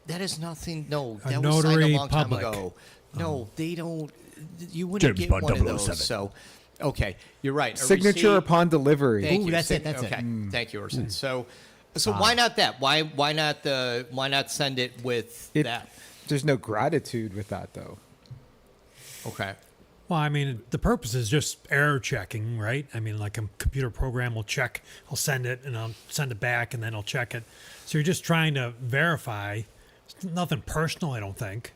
That is nothing. No, A that was signed a notary long time public. ago. No, they don't. You wouldn't James get one of Bond those. 007. So, okay, you're right. A Signature receipt- upon delivery. Thank Ooh, you. that's it, that's it. okay. Thank you, Erson. So why not that? Why not send it with It- that? There's no gratitude with that, though. Okay. Well, I mean, the purpose is just error checking, right? I mean, like a computer program will check, I'll send it, and I'll send it back, and then I'll check it. So you're just trying to verify. It's nothing personal, I don't think.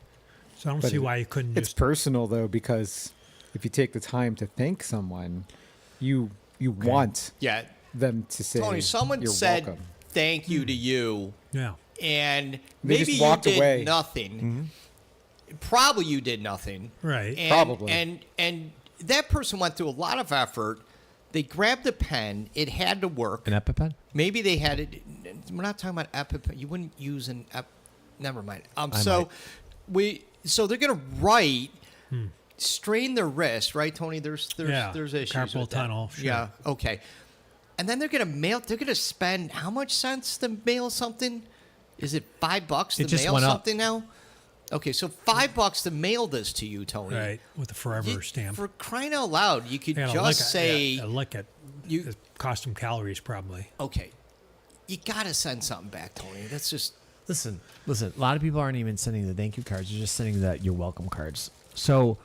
So I don't But see why you couldn't It's just. personal though, because if you take the time to thank someone, you want Yeah. them to say, Tony, someone "You're said welcome." thank you to you, Yeah. and They maybe just you walked did away. nothing. Probably you did nothing. Right. And, Probably. And that person went through a lot of effort. They grabbed a pen. It had to work. An EpiPen? Maybe they had it. We're not talking about EpiPen. You wouldn't use an Never mind. So they're gonna write, strain their wrist, right, Tony? There's Yeah, issues carpal with that. tunnel, sure. Yeah. Okay. And then they're gonna mail. They're gonna spend how much cents to mail something? Is it $5 to It just mail went up. something now? Okay, so $5 to mail this to you, Tony. Right. With the forever You- stamp. For crying out loud, you could Yeah, a just lick it, say, yeah, a lick it. you- It cost them calories, probably. okay, you gotta send something back, Tony. That's just Listen. A lot of people aren't even sending the thank you cards. They're just sending the you're welcome cards. So,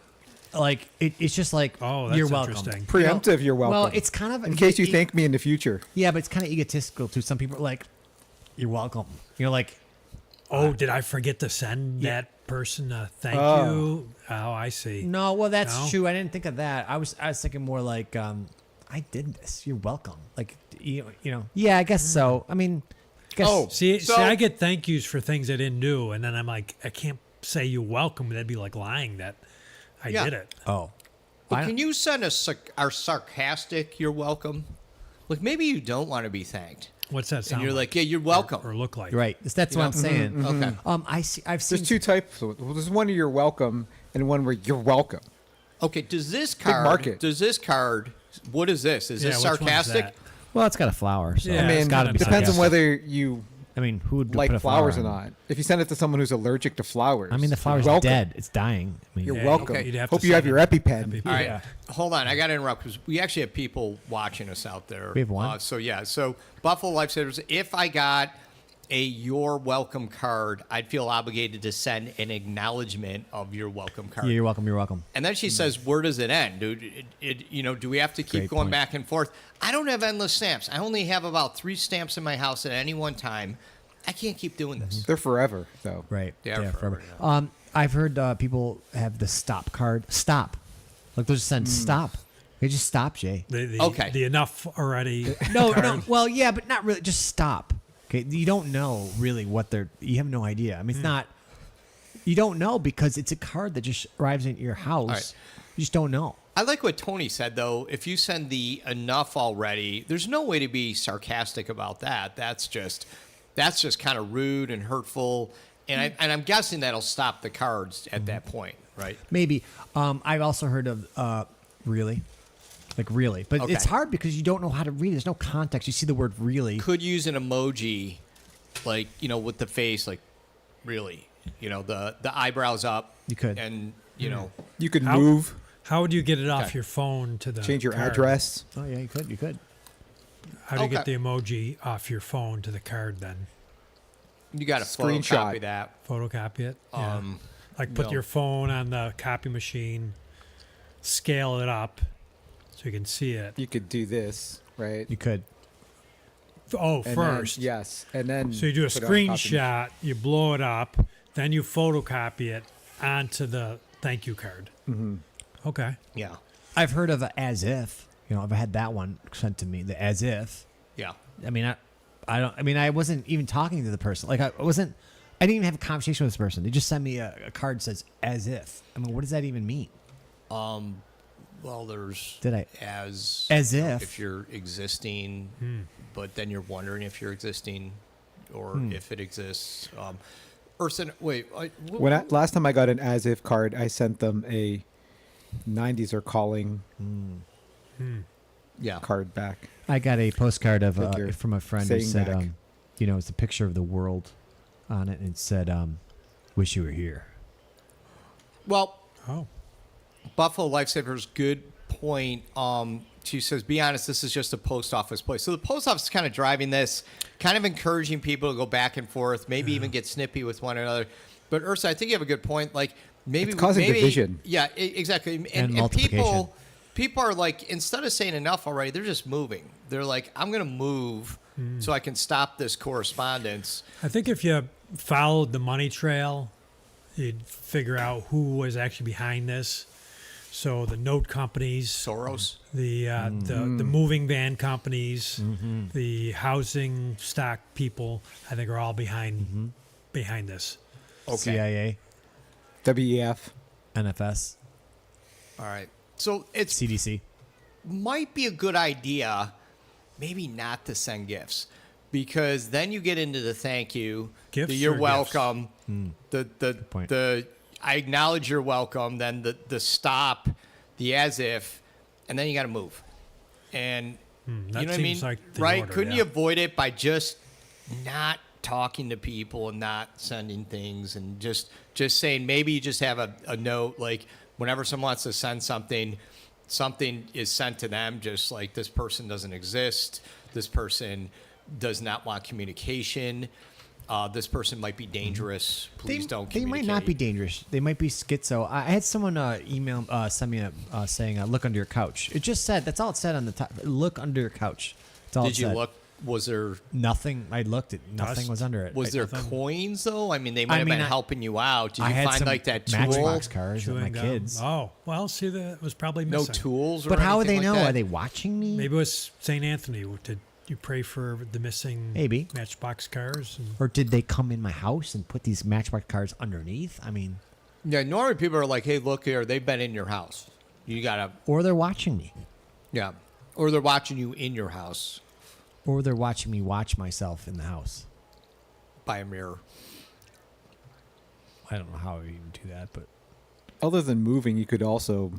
like, it's just like, Oh, that's you're welcome. interesting. Preemptive, you're welcome. Well, it's kind of in case you thank me in the future. Yeah, but it's kind of egotistical too. Some people are like, you're welcome. You know, like, Oh, did I forget to send Yeah. that person a thank Oh. you? Oh, I see. no, well, that's No? true. I didn't think of that. I was thinking more like, I did this. You're welcome. Like, you know. Yeah, I guess so. I mean, I guess. Oh. See, So- I get thank yous for things I didn't do, and then I'm like, I can't say you're welcome. That'd be like lying that I Yeah. did it. Oh. But I- can you send our sarcastic "you're welcome"? Like maybe you don't want to be thanked, What's that sound and you're like? like, "Yeah, you're welcome." Or look like? You're right. That's what I'm saying. Okay. I've seen. There's two types. Well, there's one where you're welcome and one where you're welcome. Okay. Does this Big card? market. Does this card? What is this? Is Yeah, this which one's sarcastic? that? Well, it's got a flower. So Yeah, I it's mean, gotta be depends on sarcastic. whether you I mean, who would like put a flowers or flower on? not. If you send it to someone who's allergic to flowers, I mean, the flower's you're welcome. dead. It's dying. I mean, You're Yeah, welcome. okay, you'd have to Hope you have send your it. EpiPen. All right. Yeah. Hold on. I got to interrupt because we actually have people watching us out there. We have one? So Buffalo Lifesavers, if I got a "you're welcome" card, I'd feel obligated to send an acknowledgement of your welcome card. yeah, you're welcome. You're welcome. And then she says, "Where does it end, dude? Do we have to keep Great going point. back and forth? I don't have endless stamps. I only have about 3 stamps in my house at any one time. I can't keep doing this." They're forever, though. Right. They are yeah, forever, I've heard people have the stop card. Stop. Like they'll just send stop. They just stop, Jay. Okay. The enough already. No, card. no. Well, yeah, but not really. Just stop. Okay. You don't know really what they're. You have no idea. I mean, it's not. You don't know because it's a card that just arrives at your house. right. You just don't know. I like what Tony said, though. If you send the "enough already," there's no way to be sarcastic about that. That's just kind of rude and hurtful. And I'm guessing that'll stop the cards at that point, right? Maybe. I've also heard of really. Like really. But Okay. it's hard because you don't know how to read it. There's no context. You see the word really. Could use an emoji, like with the face, like really, the eyebrows up. You could. and You could How- move, How would you get it off Okay. your phone to the change your card? address. Oh yeah, you could. You could. How do you get Okay. the emoji off your phone to the card then? you got to Screenshot. photocopy that. Photocopy it? Yeah. Like put no. your phone on the copy machine, scale it up so you can see it. You could do this, right? You could. Oh, And first. then, yes, and then So you do a put it on copy screenshot, you blow it up, then you photocopy it onto the thank you card. Mm-hmm. Okay. Yeah, I've heard of a as if. I've had that one sent to me. The as if. yeah. I mean, I don't. I mean, I wasn't even talking to the person. Like, I wasn't. I didn't even have a conversation with this person. They just sent me a card that says as if. I mean, what does that even mean? Well, there's Did I- as if. if you're existing, but then you're wondering if you're existing or if it exists. Erson, wait. Last time I got an as if card, I sent them a 90s are calling yeah. card back. I got a postcard of Like you're from a friend who saying said, back. it's a picture of the world on it, and it said, "Wish you were here." Well, Oh. Buffalo Lifesavers, good point. She says, "Be honest, this is just a post office place." So the post office is kind of driving this, kind of encouraging people to go back and forth, maybe even get snippy with one another. But Ursa, I think you have a good point. Like maybe It's causing division. Yeah, exactly. And And multiplication. people are like, instead of saying enough already, they're just moving. They're like, I'm going to move so I can stop this correspondence. I think if you followed the money trail, you'd figure out who was actually behind this. So the note companies, Soros. the moving van companies, the housing stock people, I think are all behind this. Okay. CIA, WEF. NFS, All right. So it CDC. might be a good idea, maybe not to send gifts, because then you get into the thank you, Gifts the you're or welcome, point. the I acknowledge you're welcome, then the stop, the as if, and then you got to move. And That you know what I seems mean? like the Right? order, Couldn't yeah. you avoid it by just not talking to people and not sending things and just saying, maybe you just have a note, like whenever someone wants to send something is sent to them, just like this person doesn't exist, this person does not want communication, this person might be dangerous, please don't They communicate. might not be dangerous. They might be schizo. I had someone send me saying, look under your couch. It just said, that's all it said on the top. Look under your couch. That's all Did it you said. look? Was there Nothing. I looked at nothing Dust? was under it. was there nothing. coins though? I mean, they might I have mean, been I- helping you out. Did I you had find some like that tool? Matchbox cars with Chewing my gum. kids. Oh, well, see, that was probably No missing. tools, or But how would they anything know? like that? Are they watching me? Maybe it was St. Anthony. Did you pray for the missing Maybe. Matchbox cars? And Or did they come in my house and put these Matchbox cars underneath? I mean, Yeah, normally people are like, "Hey, look here, they've been in your house. You gotta, or they're watching me. yeah," or they're watching you in your house Or they're watching me watch myself in the house. by a mirror. I don't know how we even do that, but Other than moving, you could also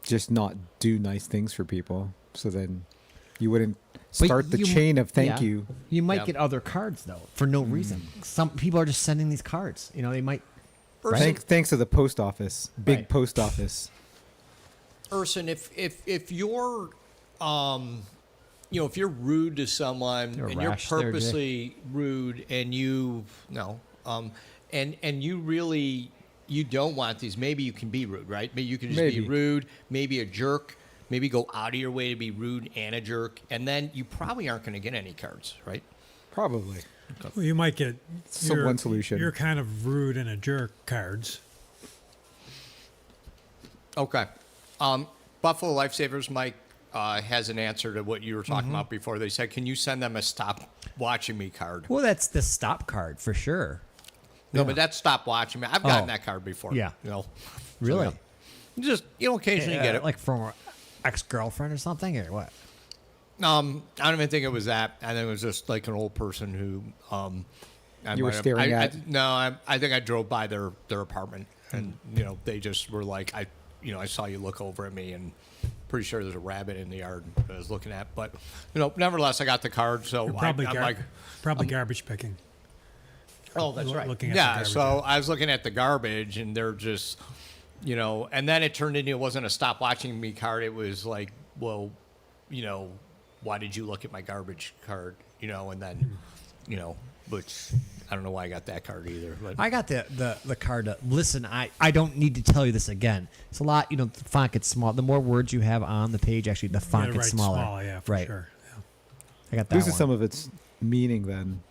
just not do nice things for people. So then you wouldn't But start the you- chain of thank yeah. you. You might Yeah. get other cards though for no reason. Some people are just sending these cards. You know, they might. Urson, Thanks to the post office, big Right. post office. Urson, if you're, if you're rude to someone You're and you're rash there, Jay. purposely rude, and and you really you don't want these, maybe you can be rude, right? Maybe you can just be Maybe. rude, maybe a jerk, maybe go out of your way to be rude and a jerk, and then you probably aren't going to get any cards, right? Probably. well, you might get One solution. You're kind of rude and a jerk cards. Okay. Buffalo Lifesavers, Mike, has an answer to what you were talking about before. They said, can you send them a stop watching me card? Well, that's the stop card for sure. No, but that's stop watching me. I've gotten Oh. that card before. Yeah. So, Really? yeah. Just, occasionally get it. Like from an ex-girlfriend or something, or what? I don't even think it was that. I think it was just like an old person who I You were might have- staring I at? No, I think I drove by their apartment, and they just were like, I saw you look over at me, and pretty sure there's a rabbit in the yard that I was looking at. But nevertheless, I got the card, so Probably, I'm like, probably garbage picking. oh, that's right. Looking at the Yeah, garbage. so I was looking at the garbage, and they're just, and then it turned into, it wasn't a stop watching me card. It was like, well, why did you look at my garbage card? And then, which I don't know why I got that card either. But I got the card. Listen, I don't need to tell you this again. It's a lot. The font gets small. The more words you have on the page, actually, the You font gotta gets write smaller. small, yeah, for right. sure. Yeah. I got that Loses one. some of its meaning then.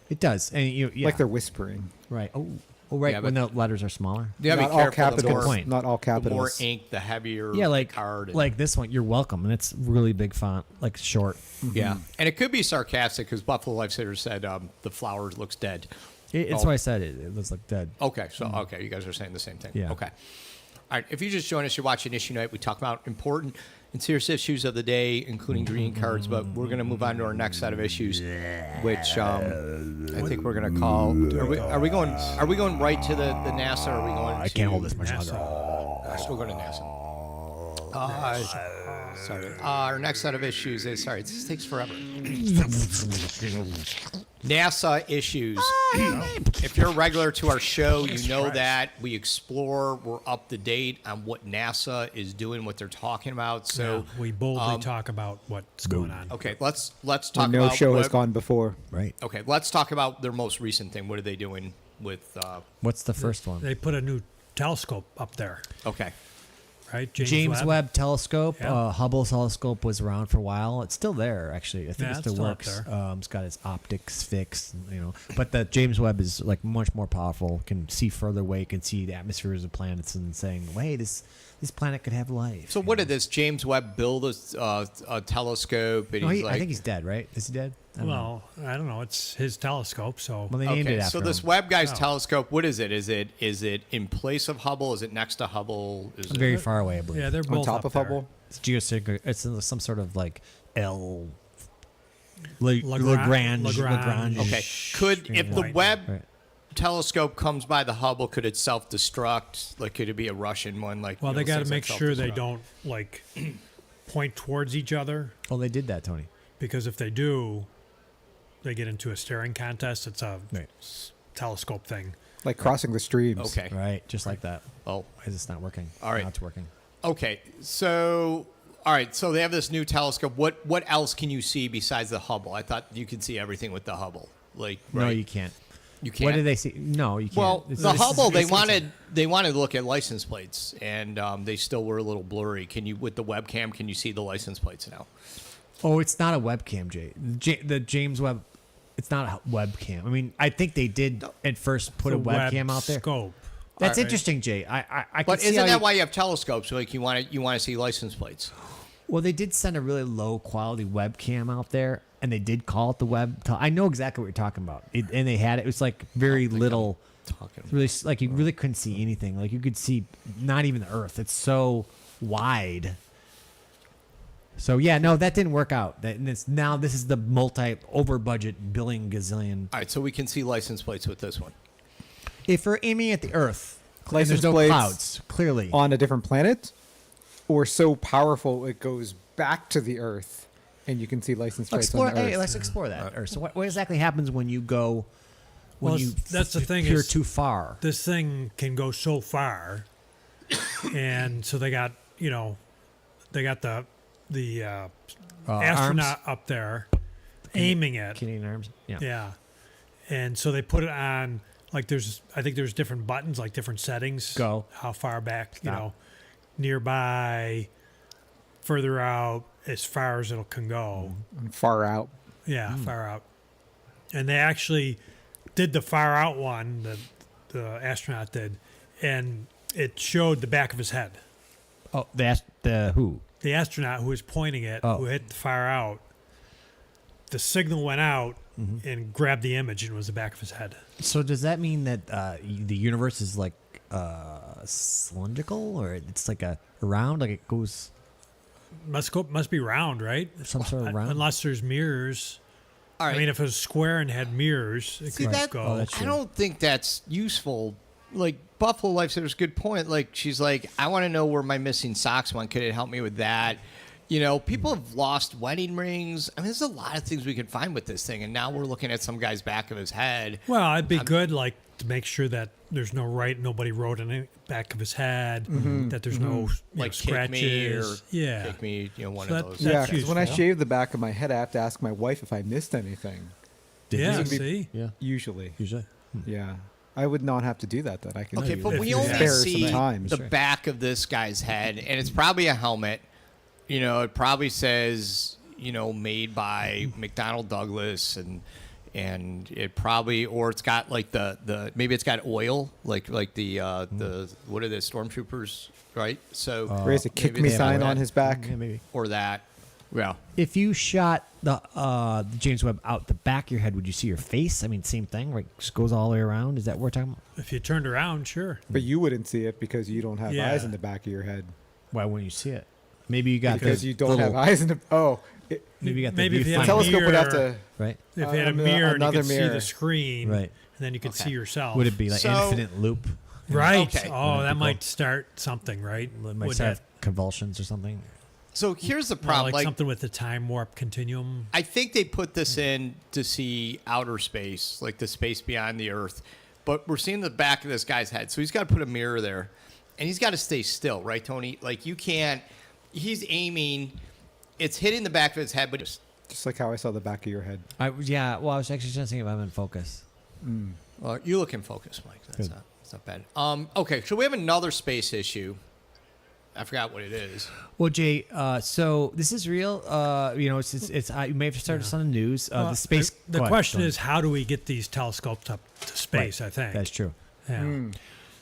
It does, and yeah. Like they're whispering. right. Oh, right. Yeah, when but- the letters are smaller. you gotta Not be all careful. capitals. The more, point. Not all the more capitals. ink, the heavier Yeah, like the card. And, like this one. You're welcome, and it's really big font, like short. yeah. And it could be sarcastic because Buffalo Lifesaver said the flower looks dead. It's Oh. why I said it. It was like dead. Okay, so okay, you guys are saying the same thing. Yeah. Okay. All right. If you just join us, you're watching Issue Night. We talk about important and serious issues of the day, including greeting cards. But we're going to move on to our next set of issues, which I think we're going to call. Are we going? Are we going right to the NASA? Or are we going? I can't hold this much NASA. longer. Still going to NASA. Sorry. Our next set of issues is this takes forever. NASA issues. If you're a regular to our show, you know that we explore, we're up to date on what NASA is doing, what they're talking about. So, Yeah, we boldly talk about what's going on. okay, let's Where talk no about show what, has gone before. Right. Okay, let's talk about their most recent thing. What are they doing with. What's the first one? They put a new telescope up there, Okay. right? James Webb Telescope. Yeah. Hubble telescope was around for a while. It's still there, actually. I think Yeah, it it's still still up works. there. It's got its optics fixed, But the James Webb is like much more powerful. Can see further away. Can see the atmospheres of planets and saying, "Wait, this planet could have life." So what did this James Webb build a telescope? And No, he's I like, think he's dead, right? Is he dead? I don't know. Well, I don't know. It's his telescope, so Well, they named it okay. after So this him. Webb guy's Oh. telescope, what is it? Is it in place of Hubble? Is it next to Hubble? Is Very it, far away, I believe. yeah, they're On both top up of there. Hubble. It's geosynchronous. It's in some sort of like L. Lagrange. Lagrange. Okay. Could if the Right. Webb Right. telescope comes by the Hubble, could it self-destruct? Like, could it be a Russian one? Like, Well, you they know, got to things make that sure they self-destruct? don't like point towards each other, Oh, they did that, Tony. because if they do, they get into a staring contest. It's a Right. telescope thing. Like crossing the streams. Okay. Right. Just like that. Oh, Why is this not working? All right. Now it's working. okay. So, all right. So they have this new telescope. What else can you see besides the Hubble? I thought you could see everything with the Hubble. Like, No, right? you can't. You can't. What did they see? No, you can't. Well, It's- the this is- Hubble, they it's- wanted to look at license plates, and they still were a little blurry. Can you, with the webcam, can you see the license plates now? Oh, it's not a webcam, Jay. The James Webb. It's not a webcam. I mean, I think they did at first put a The webcam out there. Scope. That's Alright. interesting, Jay. I can But see isn't how that you- why you have telescopes? Like you want to see license plates? Well, they did send a really low quality webcam out there, and they did call it the web. I know exactly what you're talking about. And they had it. It was like very little. Talking. Really, like you really couldn't see anything. Like you could see not even the Earth. It's so wide. So yeah, no, that didn't work out. And this is the multi over budget billion gazillion. All right, so we can see license plates with this one. If we're aiming at the Earth, and License there's no plates clouds, clearly. On a different planet, or so powerful it goes back to the Earth, and you can see license plates Explore. on the Earth. Hey, let's explore that. Earth. So what exactly happens when you go? When Well, you that's the thing peer is- too far. This thing can go so far, and so they got the astronaut up there aiming it. Canadian arms. Yeah. Yeah, and so they put it on like I think there's different buttons, like different settings. Go. How far back, Stop. nearby, further out, as far as it can go. And far out. Yeah, far out. And they actually did the far out one, the astronaut did, and it showed the back of his head. Oh, the who? The astronaut who was pointing it, Oh. who hit the far out, the signal went out and grabbed the image, and it was the back of his head. So does that mean that the universe is like cylindrical, or it's like a round, like it goes Must be round, right? some sort of round? Unless there's mirrors. All right. I mean, if it was square and had mirrors, it See, could that- go. Oh, that's I true. don't think that's useful. Like Buffalo Life said, it was a good point. Like she's like, I want to know where my missing socks went. Could it help me with that? You know, people have lost wedding rings. I mean, there's a lot of things we could find with this thing, and now we're looking at some guy's back of his head. Well, it'd be good, like, to make sure that there's nobody wrote on the back of his head, that there's no Like scratches. kick me or yeah. kick me, you know, one So of that- those. that- Yeah, That's because when I useful. shave the back of my head, I have to ask my wife if I missed anything. Yeah, you? see? Yeah, Usually. usually. Yeah. I would not have to do that. Then I can. Okay, you- but if we you only have- Spare see sometimes. the Sure. back of this guy's head, and it's probably a helmet. You know, it probably says, you know, made by McDonnell Douglas, and it probably, or it's got like the maybe it's got oil, like the what are the stormtroopers, right? So Raise a kick maybe me it's sign that, on his back. Yeah, maybe. or that. Yeah. If you shot the James Webb out the back of your head, would you see your face? I mean, same thing, right? Just goes all the way around. Is that what we're talking about? If you turned around, sure. But you wouldn't see it because you don't have Yeah. eyes in the back of your head. Why wouldn't you see it? Maybe you got Because the you don't little- have eyes in the. Oh. Maybe you got Maybe the if you had The a telescope would have mirror- to. right? If you had a An- mirror and you another could see mirror. the screen, Right. and then you could Okay. see yourself. Would it be like So- infinite loop? Right. Okay. Oh, Would it that be might start something, right? It might Would start that- convulsions or something. So here's the well, problem. like something with the time warp continuum. I think they put this in to see outer space, like the space beyond the Earth. But we're seeing the back of this guy's head. So he's got to put a mirror there. And he's got to stay still, right, Tony? Like you can't, he's aiming, it's hitting the back of his head, but just, Just like how I saw the back of your head. Yeah. Well, I was actually just thinking if I'm in focus. You look in focus, Mike. That's not bad. Okay, so we have another space issue. I forgot what it is. Well, Jay, so this is real. It's you may have started this on the news. The space. The go ahead, question go is, how do we get these telescopes up to space? Right. I think That's true. Yeah.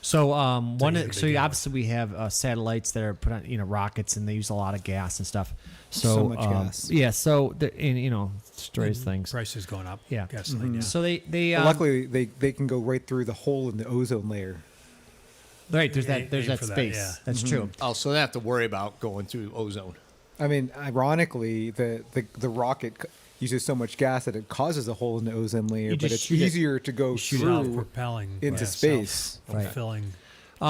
So Obviously we have satellites that are put on rockets, and they use a lot of gas and stuff. So much gas. Yeah. So destroys things. Price is going up. Yeah. Gasoline. Yeah. So they But luckily, they can go right through the hole in the ozone layer. right. There's Aim that for that, space. yeah. That's true. Oh, so they don't have to worry about going through ozone. I mean, ironically, the rocket uses so much gas that it causes a hole in the ozone layer, You but just it's shoot it- easier to go shoot it through Self-propelling into space. Right. Fulfilling. So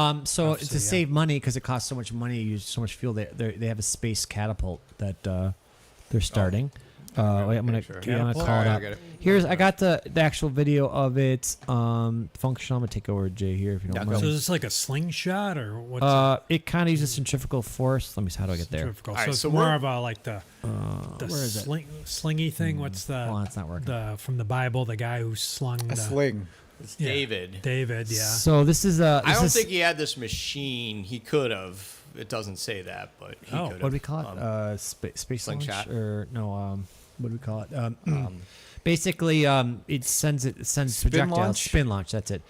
Obviously, to yeah. save money, because it costs so much money, you use so much fuel. They have a space catapult that they're starting. Wait, I'm gonna Sure. call it Alright, I up. got it. I got the actual video of it. Function. I'm gonna take over Jay here if you don't Yeah, mind. So is this like a slingshot or what's It kind of uses centrifugal force. Let me see. How do I get there? centrifugal? All right, So it's so more we're- of a like the Where is it? slingy thing. What's the Hold on, it's not working. the from the Bible? The guy who slung A the sling. It's Yeah. David. David. Yeah. So this is a. I don't think he had this machine. He could have. It doesn't say that, but he Oh, could have. What do we call it? Space slingshot? launch or no? What do we call it? Basically, it sends projectiles. launch? Spin launch. That's it.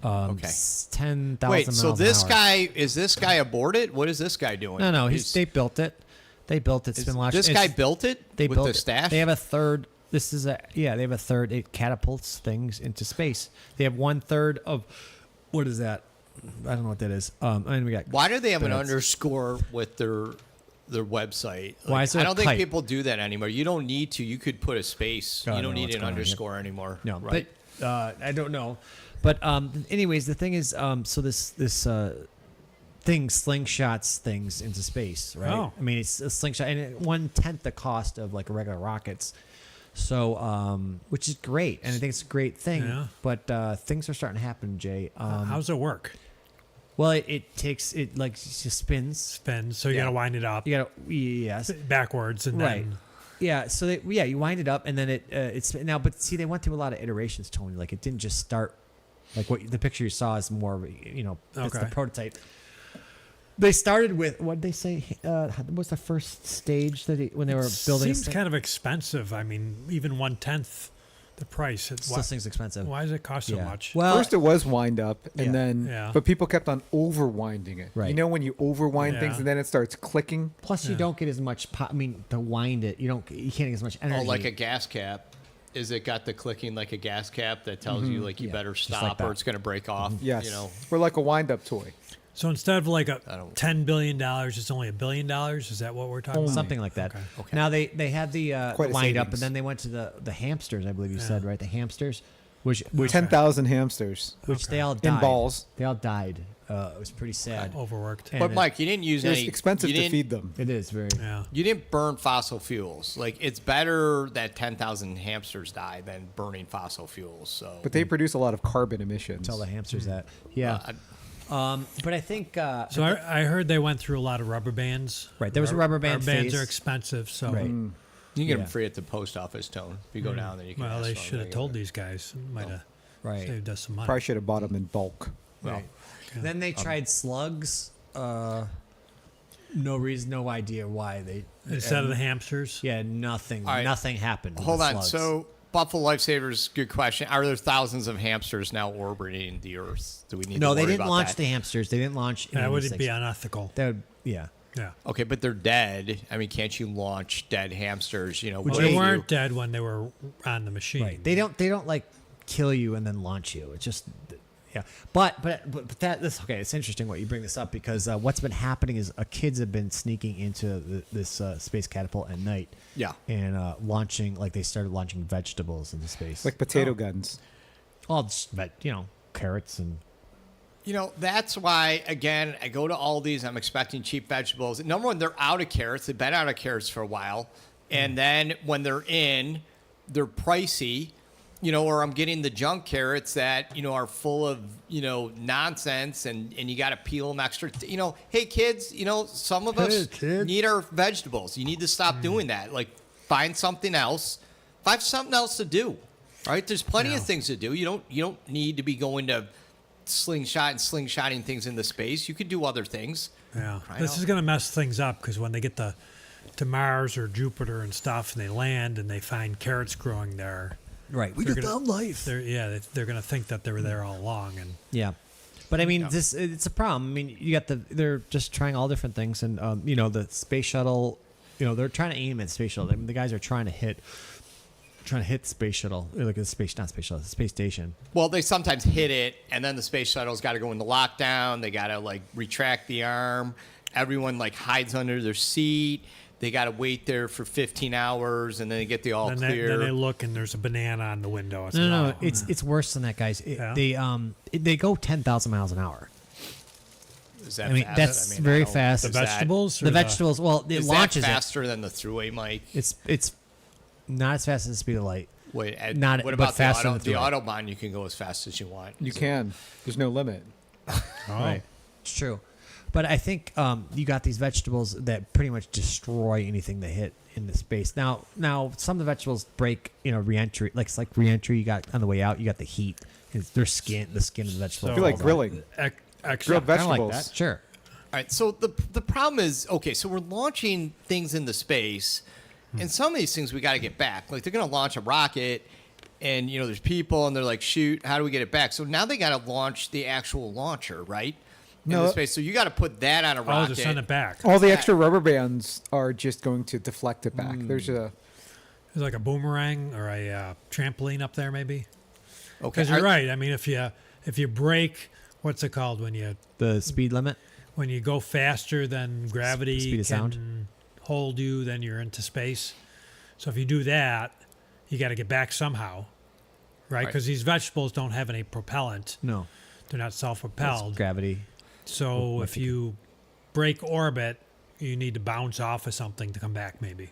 Okay. 10,000 Wait, miles so an this hour. guy is this guy aborted? What is this guy doing? No, He's- they built it. They built it. is- Spin launch. This It's- guy built it They with built the it. stash. They have a third. This is a They have a third. It catapults things into space. They have 1/3 of. What is that? I don't know what that is. And we got. Why do they have an spinouts. underscore with their website? Why is there I a don't think kite? people do that anymore. You don't need to. You could put a space. I you don't don't know need what's an going on here. underscore anymore. No, right? but I don't know. But anyways, the thing is, so this thing slingshots things into space, right? Oh. I mean, it's a slingshot, and 1/10 the cost of like regular rockets. So, which is great, and I think it's a great thing. Yeah. But things are starting to happen, Jay. How does it work? Well, it takes it like just spins. Spins. So you Yeah. gotta wind it up You gotta yes. backwards and Right. then Yeah, so you wind it up and then it's now. But see, they went through a lot of iterations, Tony. Like it didn't just start. Like what the picture you saw is more of a, it's the Okay. prototype. They started with what did they say? What was the first stage that when they were building? seems kind of expensive. I mean, even 1/10 the price. Still seems expensive. Why does it cost so Yeah. much? Well, First, it was wind up, and Yeah. then, Yeah. but people kept on overwinding it. Right. You know, when you overwind things, Yeah. and then it starts clicking. plus you Yeah. don't get as much. To wind it, you can't get as much energy. Oh, like a gas cap. Is it got the clicking like a gas cap that tells you like you Yeah, better just like stop that. or it's going to break off? Yes. You know. Or like a wind-up toy. So instead of like I a don't- $10 billion, it's only $1 billion. Is that what we're talking about? something like that. Okay. Now they had the Quite a wind up, savings. and then they went to the hamsters. I believe you Yeah. said right, the hamsters, which 10,000 hamsters they all died. in balls. They all died. It was pretty sad. Overworked. And But Mike, you didn't use It was any. expensive you to didn't- feed them. It is very. Yeah. You didn't burn fossil fuels. Like it's better that 10,000 hamsters die than burning fossil fuels. So, But they produce a lot of carbon emissions. Tell the hamsters that. Yeah. But I think. So I heard they went through a lot of rubber bands. Right, there was a rubber band Rubber bands phase. are expensive, so Right. you can get Yeah. them free at the post office, Tone. If you go down there, you can. well, ask they for 'em. should have told these guys. Might have Right. saved us some money. Probably should have bought them in bulk. Well, Then they tried slugs. No reason, no idea why they. Instead of the hamsters. Yeah, nothing. All right. Nothing happened. with hold the on. slugs. So, Buffalo Lifesavers, good question. Are there thousands of hamsters now orbiting the Earth? Do we need no, to they worry didn't about launch that? the hamsters. They didn't launch. That any would of these be things. unethical. That would, yeah. Yeah. Okay, but they're dead. I mean, can't you launch dead hamsters? You know, Would what Well, do they you weren't dead when they were on the machine. Right. They don't like kill you and then launch you. It's just. Yeah, but okay. It's interesting what you bring this up because what's been happening is kids have been sneaking into this space catapult at night. Yeah. And launching, like they started launching vegetables into space. Like potato guns. all just carrots and. You know, that's why, again, I go to Aldi's, I'm expecting cheap vegetables. Number one, they're out of carrots. They've been out of carrots for a while. And then when they're in, they're pricey, or I'm getting the junk carrots that, are full of, nonsense and you got to peel them extra. Hey, kids, some of us need our vegetables. You need to stop doing that. Like, find something else. Find something else to do. Right? There's plenty Yeah. of things to do. You don't need to be going to slingshotting things into space. You could do other things. Yeah, Right this on. is going to mess things up because when they get to Mars or Jupiter and stuff, and they land and they find carrots growing there, Right. We They're just gonna- found life. they're going to think that they were there all along. And Yeah. But I mean, Yeah. it's a problem. I mean, you got they're just trying all different things. And, the space shuttle, they're trying to aim at space shuttle. I mean, the guys are trying to hit space shuttle, like the space station. Well, they sometimes hit it, and then the space shuttle's got to go into lockdown. They got to like retract the arm. Everyone like hides under their seat. They got to wait there for 15 hours, and then they get the all then clear. they look and there's a banana on the window. It's No, like, oh. it's worse than that, guys. Yeah. They go 10,000 miles an hour. Is that I mean, fast? that's I mean, very I don't- fast. The is that- vegetables? The or vegetables. Well, it Is that launches it. faster than the thruway, Mike? It's not as fast as the speed of light. Wait, Not- what but about faster than the the thruway. Autobahn? You can go as fast as you want. You Is it- can. There's no limit. Oh. Right. It's true. But I think you got these vegetables that pretty much destroy anything they hit in the space. Now some of the vegetables break, re-entry. It's like re-entry. You got on the way out. You got the heat. The skin of the vegetable. I feel like falls out. grilling. Extra. Grilled Kinda like vegetables. that. Sure. All right. So the problem is, okay, so we're launching things into space, and some of these things we got to get back. Like they're going to launch a rocket, and there's people, and they're like, shoot, how do we get it back? So now they got to launch the actual launcher, right? No. Into space. So you got to put that on a Oh, rocket. to send it back. All the extra rubber bands are just going to deflect it back. There's a There's like a boomerang or a trampoline up there, maybe. Okay. Because you're right. I mean, if you break, what's it called when The speed limit. you go faster than gravity Speed can of sound. hold you, then you're into space. So if you do that, you got to get back somehow, right? Right. Because these vegetables don't have any propellant; No. they're not It's self-propelled. gravity. So if you break orbit, you need to bounce off of something to come back, maybe.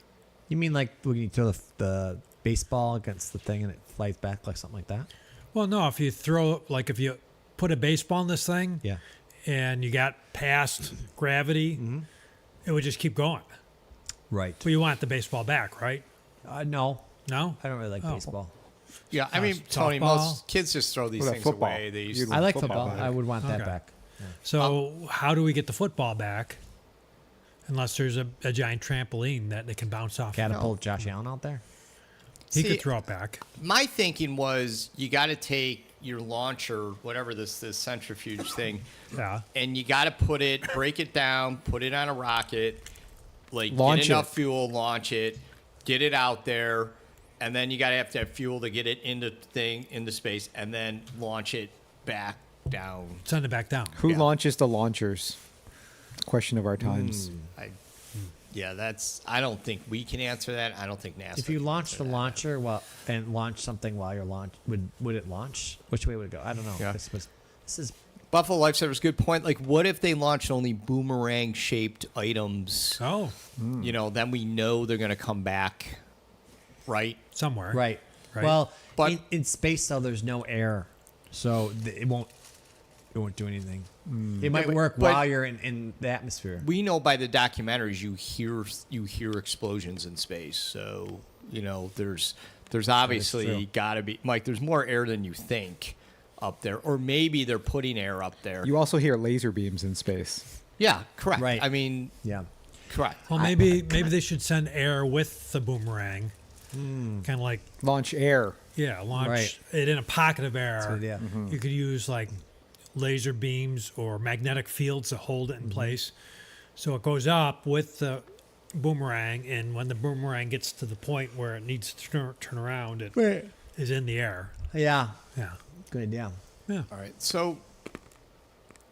You mean like when you throw the baseball against the thing and it flies back, like something like that? Well, no, if you put a baseball in this thing Yeah. and you got past gravity, it would just keep going. Right. But you want the baseball back, right? No, No? I don't really like Oh. baseball. Yeah, I mean, Softball? Tony, most kids just throw these What about things football? away. They used You'd I like Football football. back. I would want that Okay. back. So how do we get the football back? Unless there's a giant trampoline that they can bounce off. Catapult Josh Allen out there. He See, could throw it back. my thinking was you got to take your launcher, whatever this centrifuge thing, Yeah. and you got to break it down, put it on a rocket, like Launch get enough it. fuel, launch it, get it out there, and then you got to have fuel to get it into space, and then launch it back down. Send it back down. who Yeah. launches the launchers? Question of our times. I don't think we can answer that. I don't think NASA. If you can launch answer the that. launcher and launch something while you're would it launch? Which way would it go? I don't know. Yeah. This is Buffalo Lifesavers, good point. Like, what if they launched only boomerang-shaped items? Oh, Then we know they're going to come back, right? somewhere. right. Right. Well, But- in space though, there's no air, so it won't do anything. It might but- work but- while you're in the atmosphere. We know by the documentaries you hear explosions in space. So there's obviously true. got to be, Mike. There's more air than you think up there, or maybe they're putting air up there. You also hear laser beams in space. Yeah, correct. Right. I mean, Yeah. correct. Well, maybe they should send air with the boomerang. Kind of like, Launch air. launch Right. it in a pocket of air. Yeah. You could use like laser beams or magnetic fields to hold it in place. So it goes up with the boomerang, and when the boomerang gets to the point where it needs to turn around, it is in the air. Yeah. Yeah. Good idea. Yeah. All right. So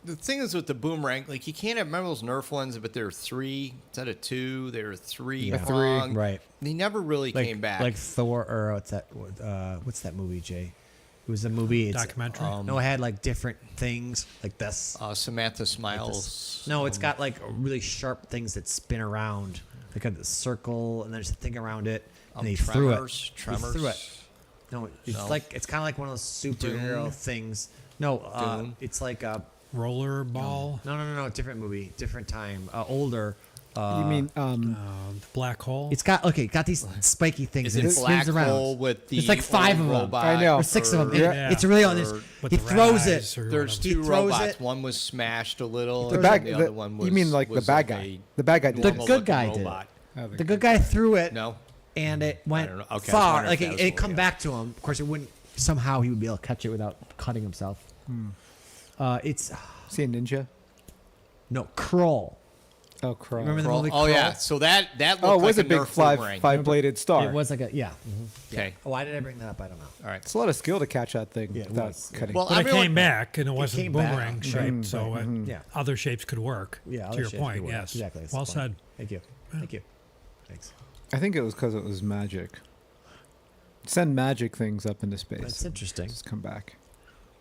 the thing is with the boomerang, like you can't have, remember those Nerf ones, but there were 3 instead of 2. There were 3 Yeah. prong. Right. They never really Like came back. like Thor or what's that movie, Jay? It was a movie. It's, Documentary. No, it had like different things like this. Samantha Smiles. No, it's got like really sharp things that spin around. Like a circle, and there's a thing around it, and they threw it. Tremors. They threw it. No, it's No. like it's kind of like one of those superhero Dune? things. No, Dune? it's like a Roller ball. no, different movie, different time, older. You mean The black hole. It's got these spiky things. Is and it it black spins around. hole with the It's like 5 of them. robot I know. Or 6 of them. Yeah. It's really on this. or with He the red throws eyes it. or There's whatever. He two throws robots. it. One was smashed a little. the and bad? the other one was. You mean like the was bad like guy? a The bad guy did. The it. normal-looking good guy did it. robot. The good guy threw it, No. and it went don't know. Okay, I was far. wondering Like if that was it what come we back to him. Of course, it wouldn't. Somehow he would be able to catch it without cutting himself. It's See a ninja? no Kroll. Oh, crow. Remember the movie? Oh yeah. Kroll? So that looked Oh, it like was a big Nerf boomerang. five-bladed star. It was like a yeah. Okay. Why did I bring that up? I don't know. All right. It's a lot of skill to catch that thing Yeah, it without was, yeah. cutting. Well, But I it really came back, and it wasn't came back. boomerang Right. shaped, so Yeah. other shapes could work. Yeah. to other your shapes point, could work. yes. Exactly. that's Well the point. said. Thank you. Thank you. Thanks. I think it was because it was magic. Send magic things up into space. That's interesting. Just come back.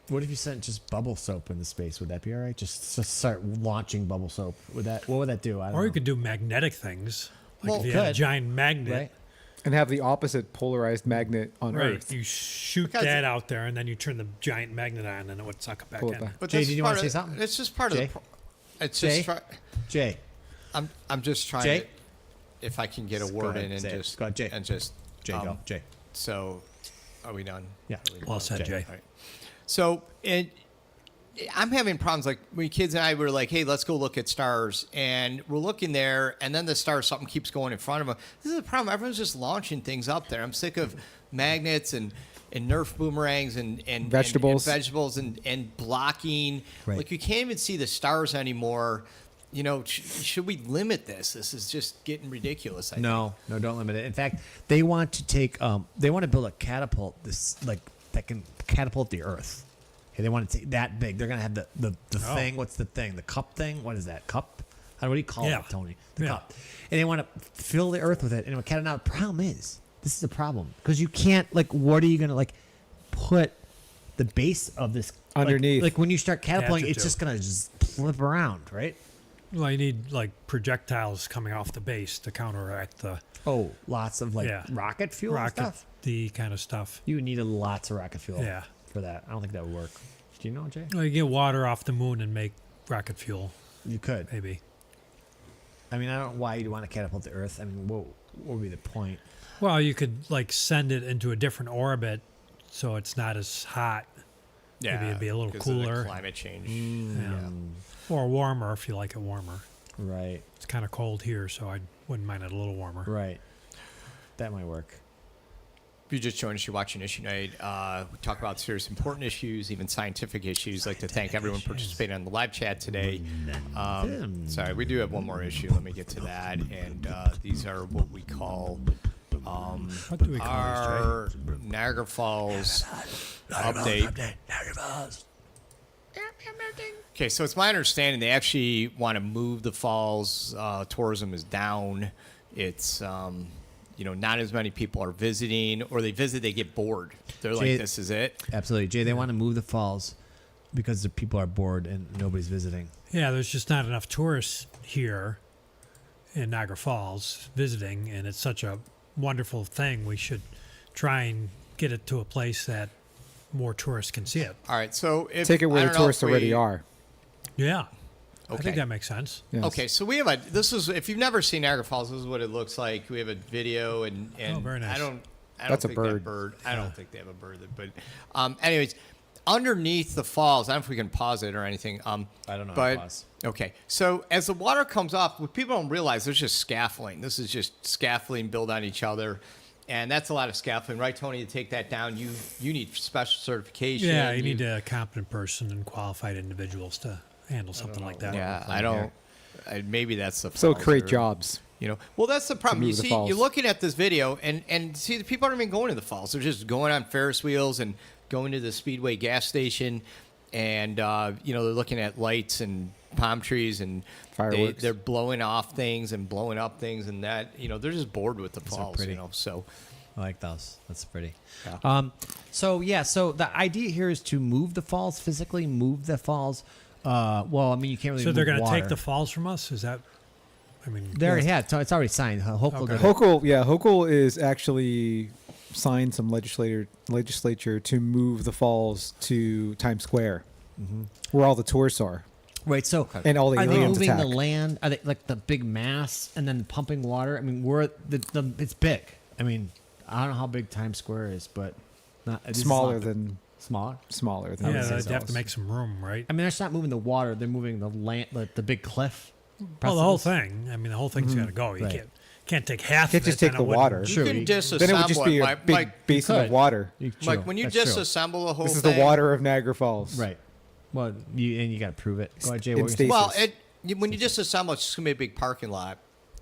What if you sent just bubble soap into space? Would that be all right? Just start launching bubble soap. What would that do? I don't Or know. you could do magnetic things. Like Well, if you had a could. giant magnet, right? And have the opposite polarized magnet on right? Earth. You shoot Because- that out there, and then you turn the giant magnet on, and it would suck it back Pull it in. back. But Jay, this did is you wanna part say of- something? It's just part Jay? of the. It's Jay? just. Jay. I'm just trying Jay? to. If I can get a Go word ahead, in and say it. just. Go ahead, Jay. And just. Jay, go. Jay. So, are we done? Yeah. Are we Well done? said, Jay. All right. So, I'm having problems. Like, when kids and I were like, hey, let's go look at stars. And we're looking there, and then the star, something keeps going in front of them. This is the problem. Everyone's just launching things up there. I'm sick of magnets and Nerf boomerangs and Vegetables. and vegetables and blocking. Right. Like, you can't even see the stars anymore. You know, should we limit this? This is just getting ridiculous. I think. No, don't limit it. In fact, they want to take they want to build a catapult that can catapult the Earth. Okay, they want to take that big. They're gonna have the Oh. thing. What's the thing? The cup thing? What is that? Cup? What do you call Yeah. it, Tony? The Yeah. cup. And they want to fill the Earth with it. And now the problem is this is the problem because you can't what are you gonna put the base of this Underneath. Like when you start catapulting, Attitude. it's just gonna just flip around, right? Well, you need like projectiles coming off the base to counteract the Oh, lots of Yeah. rocket fuel and rocket, stuff. the kind of stuff. You would need lots of rocket fuel Yeah. for that. I don't think that would work. Do you know, Jay? Well, you get water off the moon and make rocket fuel, You could. maybe. I mean, I don't know why you'd want to catapult the Earth. I mean, what would be the point? Well, you could send it into a different orbit, so it's not as hot. Yeah, Maybe it'd be a little 'cause of the cooler. climate change. Yeah. Or warmer if you like it warmer. Right, It's kind of cold here, so I wouldn't mind it a little warmer. right. That might work. If you just joined us, you're watching Issuenight. We talk about serious, important issues, even scientific issues. I'd like to thank everyone participating on the live chat today. Sorry, we do have one more issue. Let me get to that. And these are what we call What do we call our Niagara Falls update. Okay, so it's my understanding they actually want to move the falls. Tourism is down. It's not as many people are visiting, or they visit, they get bored. They're like, Jay- this is it. Absolutely, Jay. They want to move the falls because the people are bored and nobody's visiting. Yeah, there's just not enough tourists here in Niagara Falls visiting, and it's such a wonderful thing. We should try and get it to a place that more tourists can see it. All right, so if Take it I where the don't know tourists if we- already are. Yeah. I Okay. think that makes sense. Yes. Okay, so we have this is if you've never seen Niagara Falls, this is what it looks like. We have a video and very nice. I don't That's a think bird. that bird. I don't think they have a bird, but anyways, underneath the falls, I don't know if we can pause it or anything. I don't know how to But pause. okay, so as the water comes off, what people don't realize, there's just scaffolding. This is just scaffolding built on each other. And that's a lot of scaffolding, right, Tony? To take that down, you need special certification. Yeah, you need a competent person and qualified individuals to handle something like that. Yeah, I don't. Maybe that's the So falls create or- jobs. Well, that's the problem. You move the see, falls. you're looking at this video, and see, the people aren't even going to the falls. They're just going on Ferris wheels and going to the Speedway gas station, and they're looking at lights and palm trees, and Fireworks. they're blowing off things and blowing up things, and that they're just bored with the falls. pretty. So I like those. That's pretty. Yeah. So the idea here is to move the falls physically. Move the falls. Well, I mean, you can't really. So they're going to take the falls from us? Is that? I mean, They already had. It's already signed. Hopefully, Okay. Hochul is actually signed some legislature to move the falls to Times Square, where all the tourists are. Right. So And all the are they aliens moving the attack. land? Are they like the big mass and then pumping water? I mean, it's big. I mean, I don't know how big Times Square is, but this is Smaller not- than smaller. smaller than. Yeah, everything they have to else. make some room, right? I mean, they're just not moving the water; they're moving the land, like the big cliff. Well, the whole precipice. thing. I mean, the whole thing's got to go. You Right. can't take half Can't of it. just take then the it wouldn't- water. You Sure, can you- disassemble Then it would just be a Mike, big Mike, basin of could. water. Mike, when you That's true. disassemble the whole This is thing. the water of Niagara Falls. Right. Well, you got to prove it. Go ahead, Jay. In What were you stasis. saying? Well, when you disassemble, it's just gonna be a big parking lot,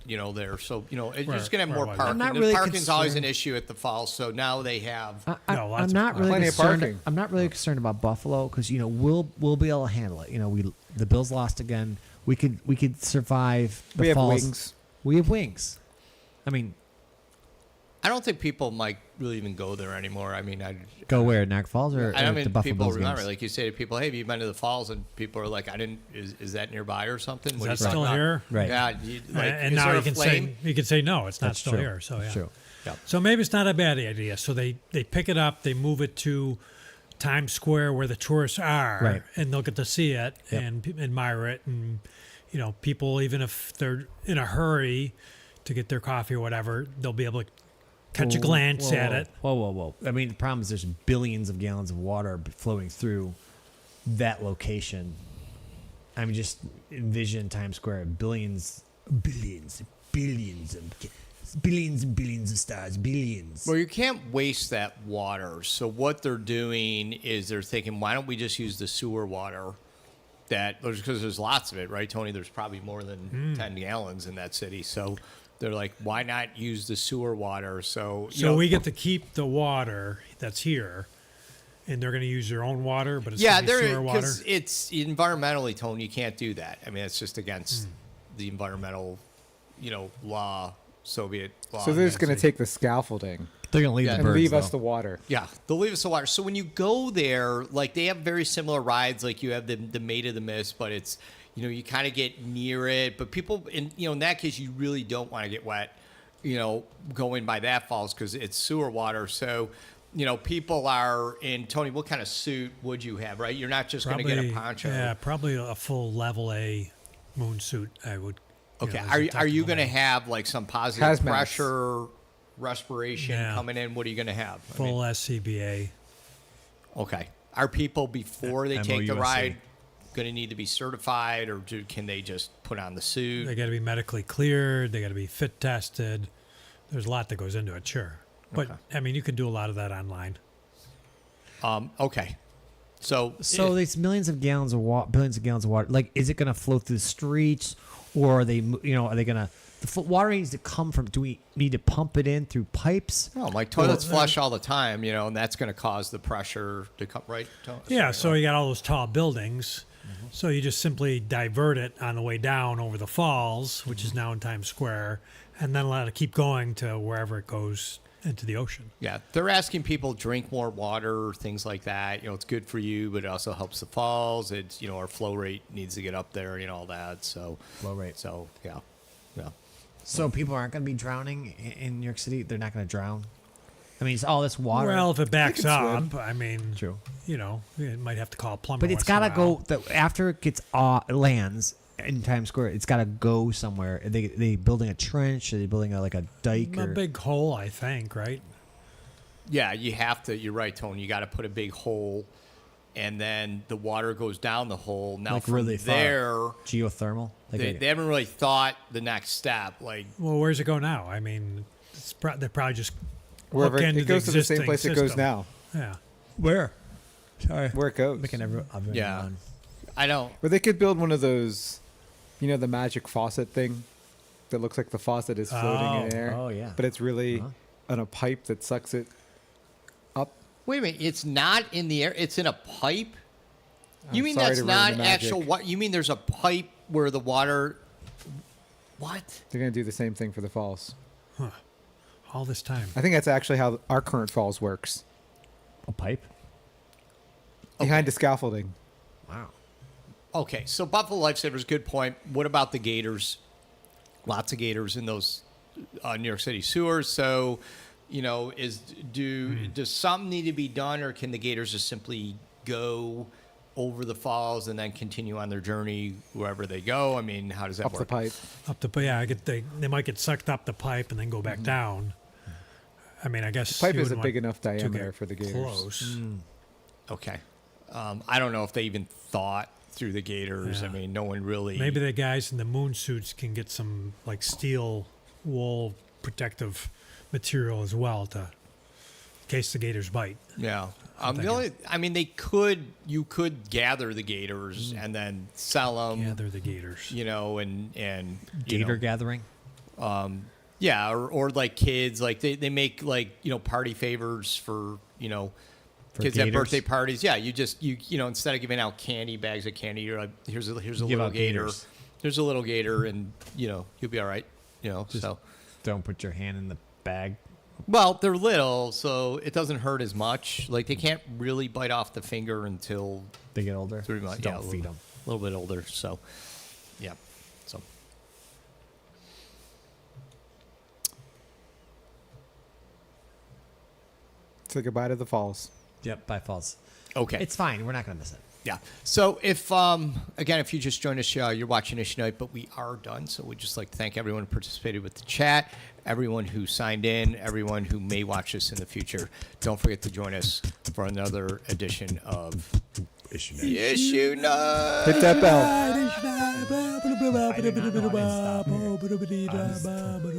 there. So it's just gonna have more where was it? parking. I'm not The really parking's always an concerned- issue at the falls. So now they have. No, lots I'm of not really Plenty of concerned. parking. I'm not really concerned about Buffalo because we'll be able to handle it. The Bills lost again. We could survive the We have falls. wings. We have wings. I mean, I don't think people might really even go there anymore. I mean, go where? Niagara Falls or I don't the mean Buffalo people Bills remember. games? Like you say to people, "Hey, have you been to the falls?" And people are like, "I didn't." Is that nearby or something? Is What are that you still talking about? here? Right. Yeah. And is now there you a can flame? say no, it's not That's still true. here. So yeah. That's true. Yeah. So maybe it's not a bad idea. So they pick it up, they move it to Times Square where the tourists are, Right. and they'll get to see it Yep. and admire it. And people, even if they're in a hurry to get their coffee or whatever, they'll be able to catch a glance at it. Whoa. I mean, the problem is there's billions of gallons of water flowing through that location. I mean, just envision Times Square, billions and billions of stars, billions. Well, you can't waste that water. So what they're doing is they're thinking, why don't we just use the sewer water? Because there's lots of it, right, Tony? There's probably more than 10 gallons in that city. So they're like, why not use the sewer water? So We get to keep the water that's here, and they're going to use their own water, but it's yeah, going to be they're sewer water. because it's environmentally, Tony. You can't do that. I mean, it's just against the environmental, law, Soviet law. So they're just going to against take the scaffolding They're gonna leave Yeah. the and birds, leave us though. the water. Yeah, they'll leave us the water. So when you go there, like they have very similar rides. Like you have the Maid of the Mist, but it's you kind of get near it. But people in that case, you really don't want to get wet. Going by that falls because it's sewer water. So people are in Tony. What kind of suit would you have? Right, you're not just going to get a poncho. Yeah, probably a full level A moon suit. I would. Okay. as a Are you technical going to name. have like some positive Hazmats. pressure respiration Yeah. coming in? What are you going to have? I full mean, SCBA? okay. Are people before they take the MOUSC. ride going to need to be certified, or can they just put on the They suit? got to be medically cleared. They got to be fit tested. There's a lot that goes into it, sure. But Okay. I mean, you can do a lot of that online. Okay. So these billions of gallons of water. Like, is it gonna flow through the streets, or are they? Are they gonna? Water needs to come from. Do we need to pump it in through pipes? my toilets flush all the time, and that's going to cause the pressure to come right. Yeah, so you got all those tall buildings. So you just simply divert it on the way down over the falls, which is now in Times Square, and then let it keep going to wherever it goes into the ocean. Yeah, they're asking people drink more water, things like that. It's good for you, but it also helps the falls. It's our flow rate needs to get up there, all that. So Flow rate. So yeah. So people aren't gonna be drowning in New York City. They're not gonna drown. I mean, it's all this water. Well, if it backs can up, swim. I mean, True. it might have to call a plumber. But it's once in a gotta while. go. After it gets lands in Times Square, it's gotta go somewhere. Are they building a trench? Are they building a dike? A Or, big hole, I think, right? Yeah, you have to. You're right, Tony. You got to put a big hole, and then the water goes down the hole. Now Like from really far. there, geothermal. they haven't really thought the next step. Like, Well, where's it go now? I mean, they're probably just Wherever hook into it goes to the same existing place it goes system. now. Yeah. where? Sorry. Where it goes. Making everyone Yeah. run. I don't. Or they could build one of those, the magic faucet thing that looks like the faucet is floating in air. Oh, yeah. But it's really on a pipe that sucks it up. Wait a minute. It's not in the air. It's in a pipe. You I'm mean sorry that's to ruin not the magic. actual? What you mean? There's a pipe where the water. What? They're going to do the same thing for the falls. All this time. I think that's actually how our current falls works. A pipe. Behind the scaffolding. Wow. Okay, so Buffalo Lifesavers, good point. What about the gators? Lots of gators in those New York City sewers. So, does something need to be done, or can the gators just simply go over the falls and then continue on their journey wherever they go? I mean, how does that Up work? the pipe. Up the yeah, they might get sucked up the pipe and then go back down. I mean, I guess Pipe you is a wouldn't big want enough to diameter get for the gators. close. Okay. I don't know if they even thought through the gators. Yeah. I mean, no one really. Maybe the guys in the moon suits can get some like steel wool protective material as well to in case the gators bite. Yeah. thinking. I mean, you could gather the gators and then sell them. Gather the gators. You know, and you Gator know, gathering. yeah, or like kids, like they make like, you know, party favors for, you know, For kids at gators? birthday parties. Yeah, you know, instead of giving out bags of candy, you're like, here's a Give little out gator. gators. There's a little gator, and you know, you'll be all right. You know, Just- so Don't put your hand in the bag. well, they're little, so it doesn't hurt as much. Like they can't really bite off the finger until They get older. 3 months. So Yeah, don't feed them. a little bit older. So, yeah. So Say goodbye to the falls. Yep, by falls. okay. It's fine. We're not gonna miss it. Yeah. So if again, if you just joined us, you're watching Issuenight, but we are done. So we'd just like to thank everyone who participated with the chat, everyone who signed in, everyone who may watch this in the future. Don't forget to join us for another edition of Issuenight. Hit that bell. I did not know I didn't stop here.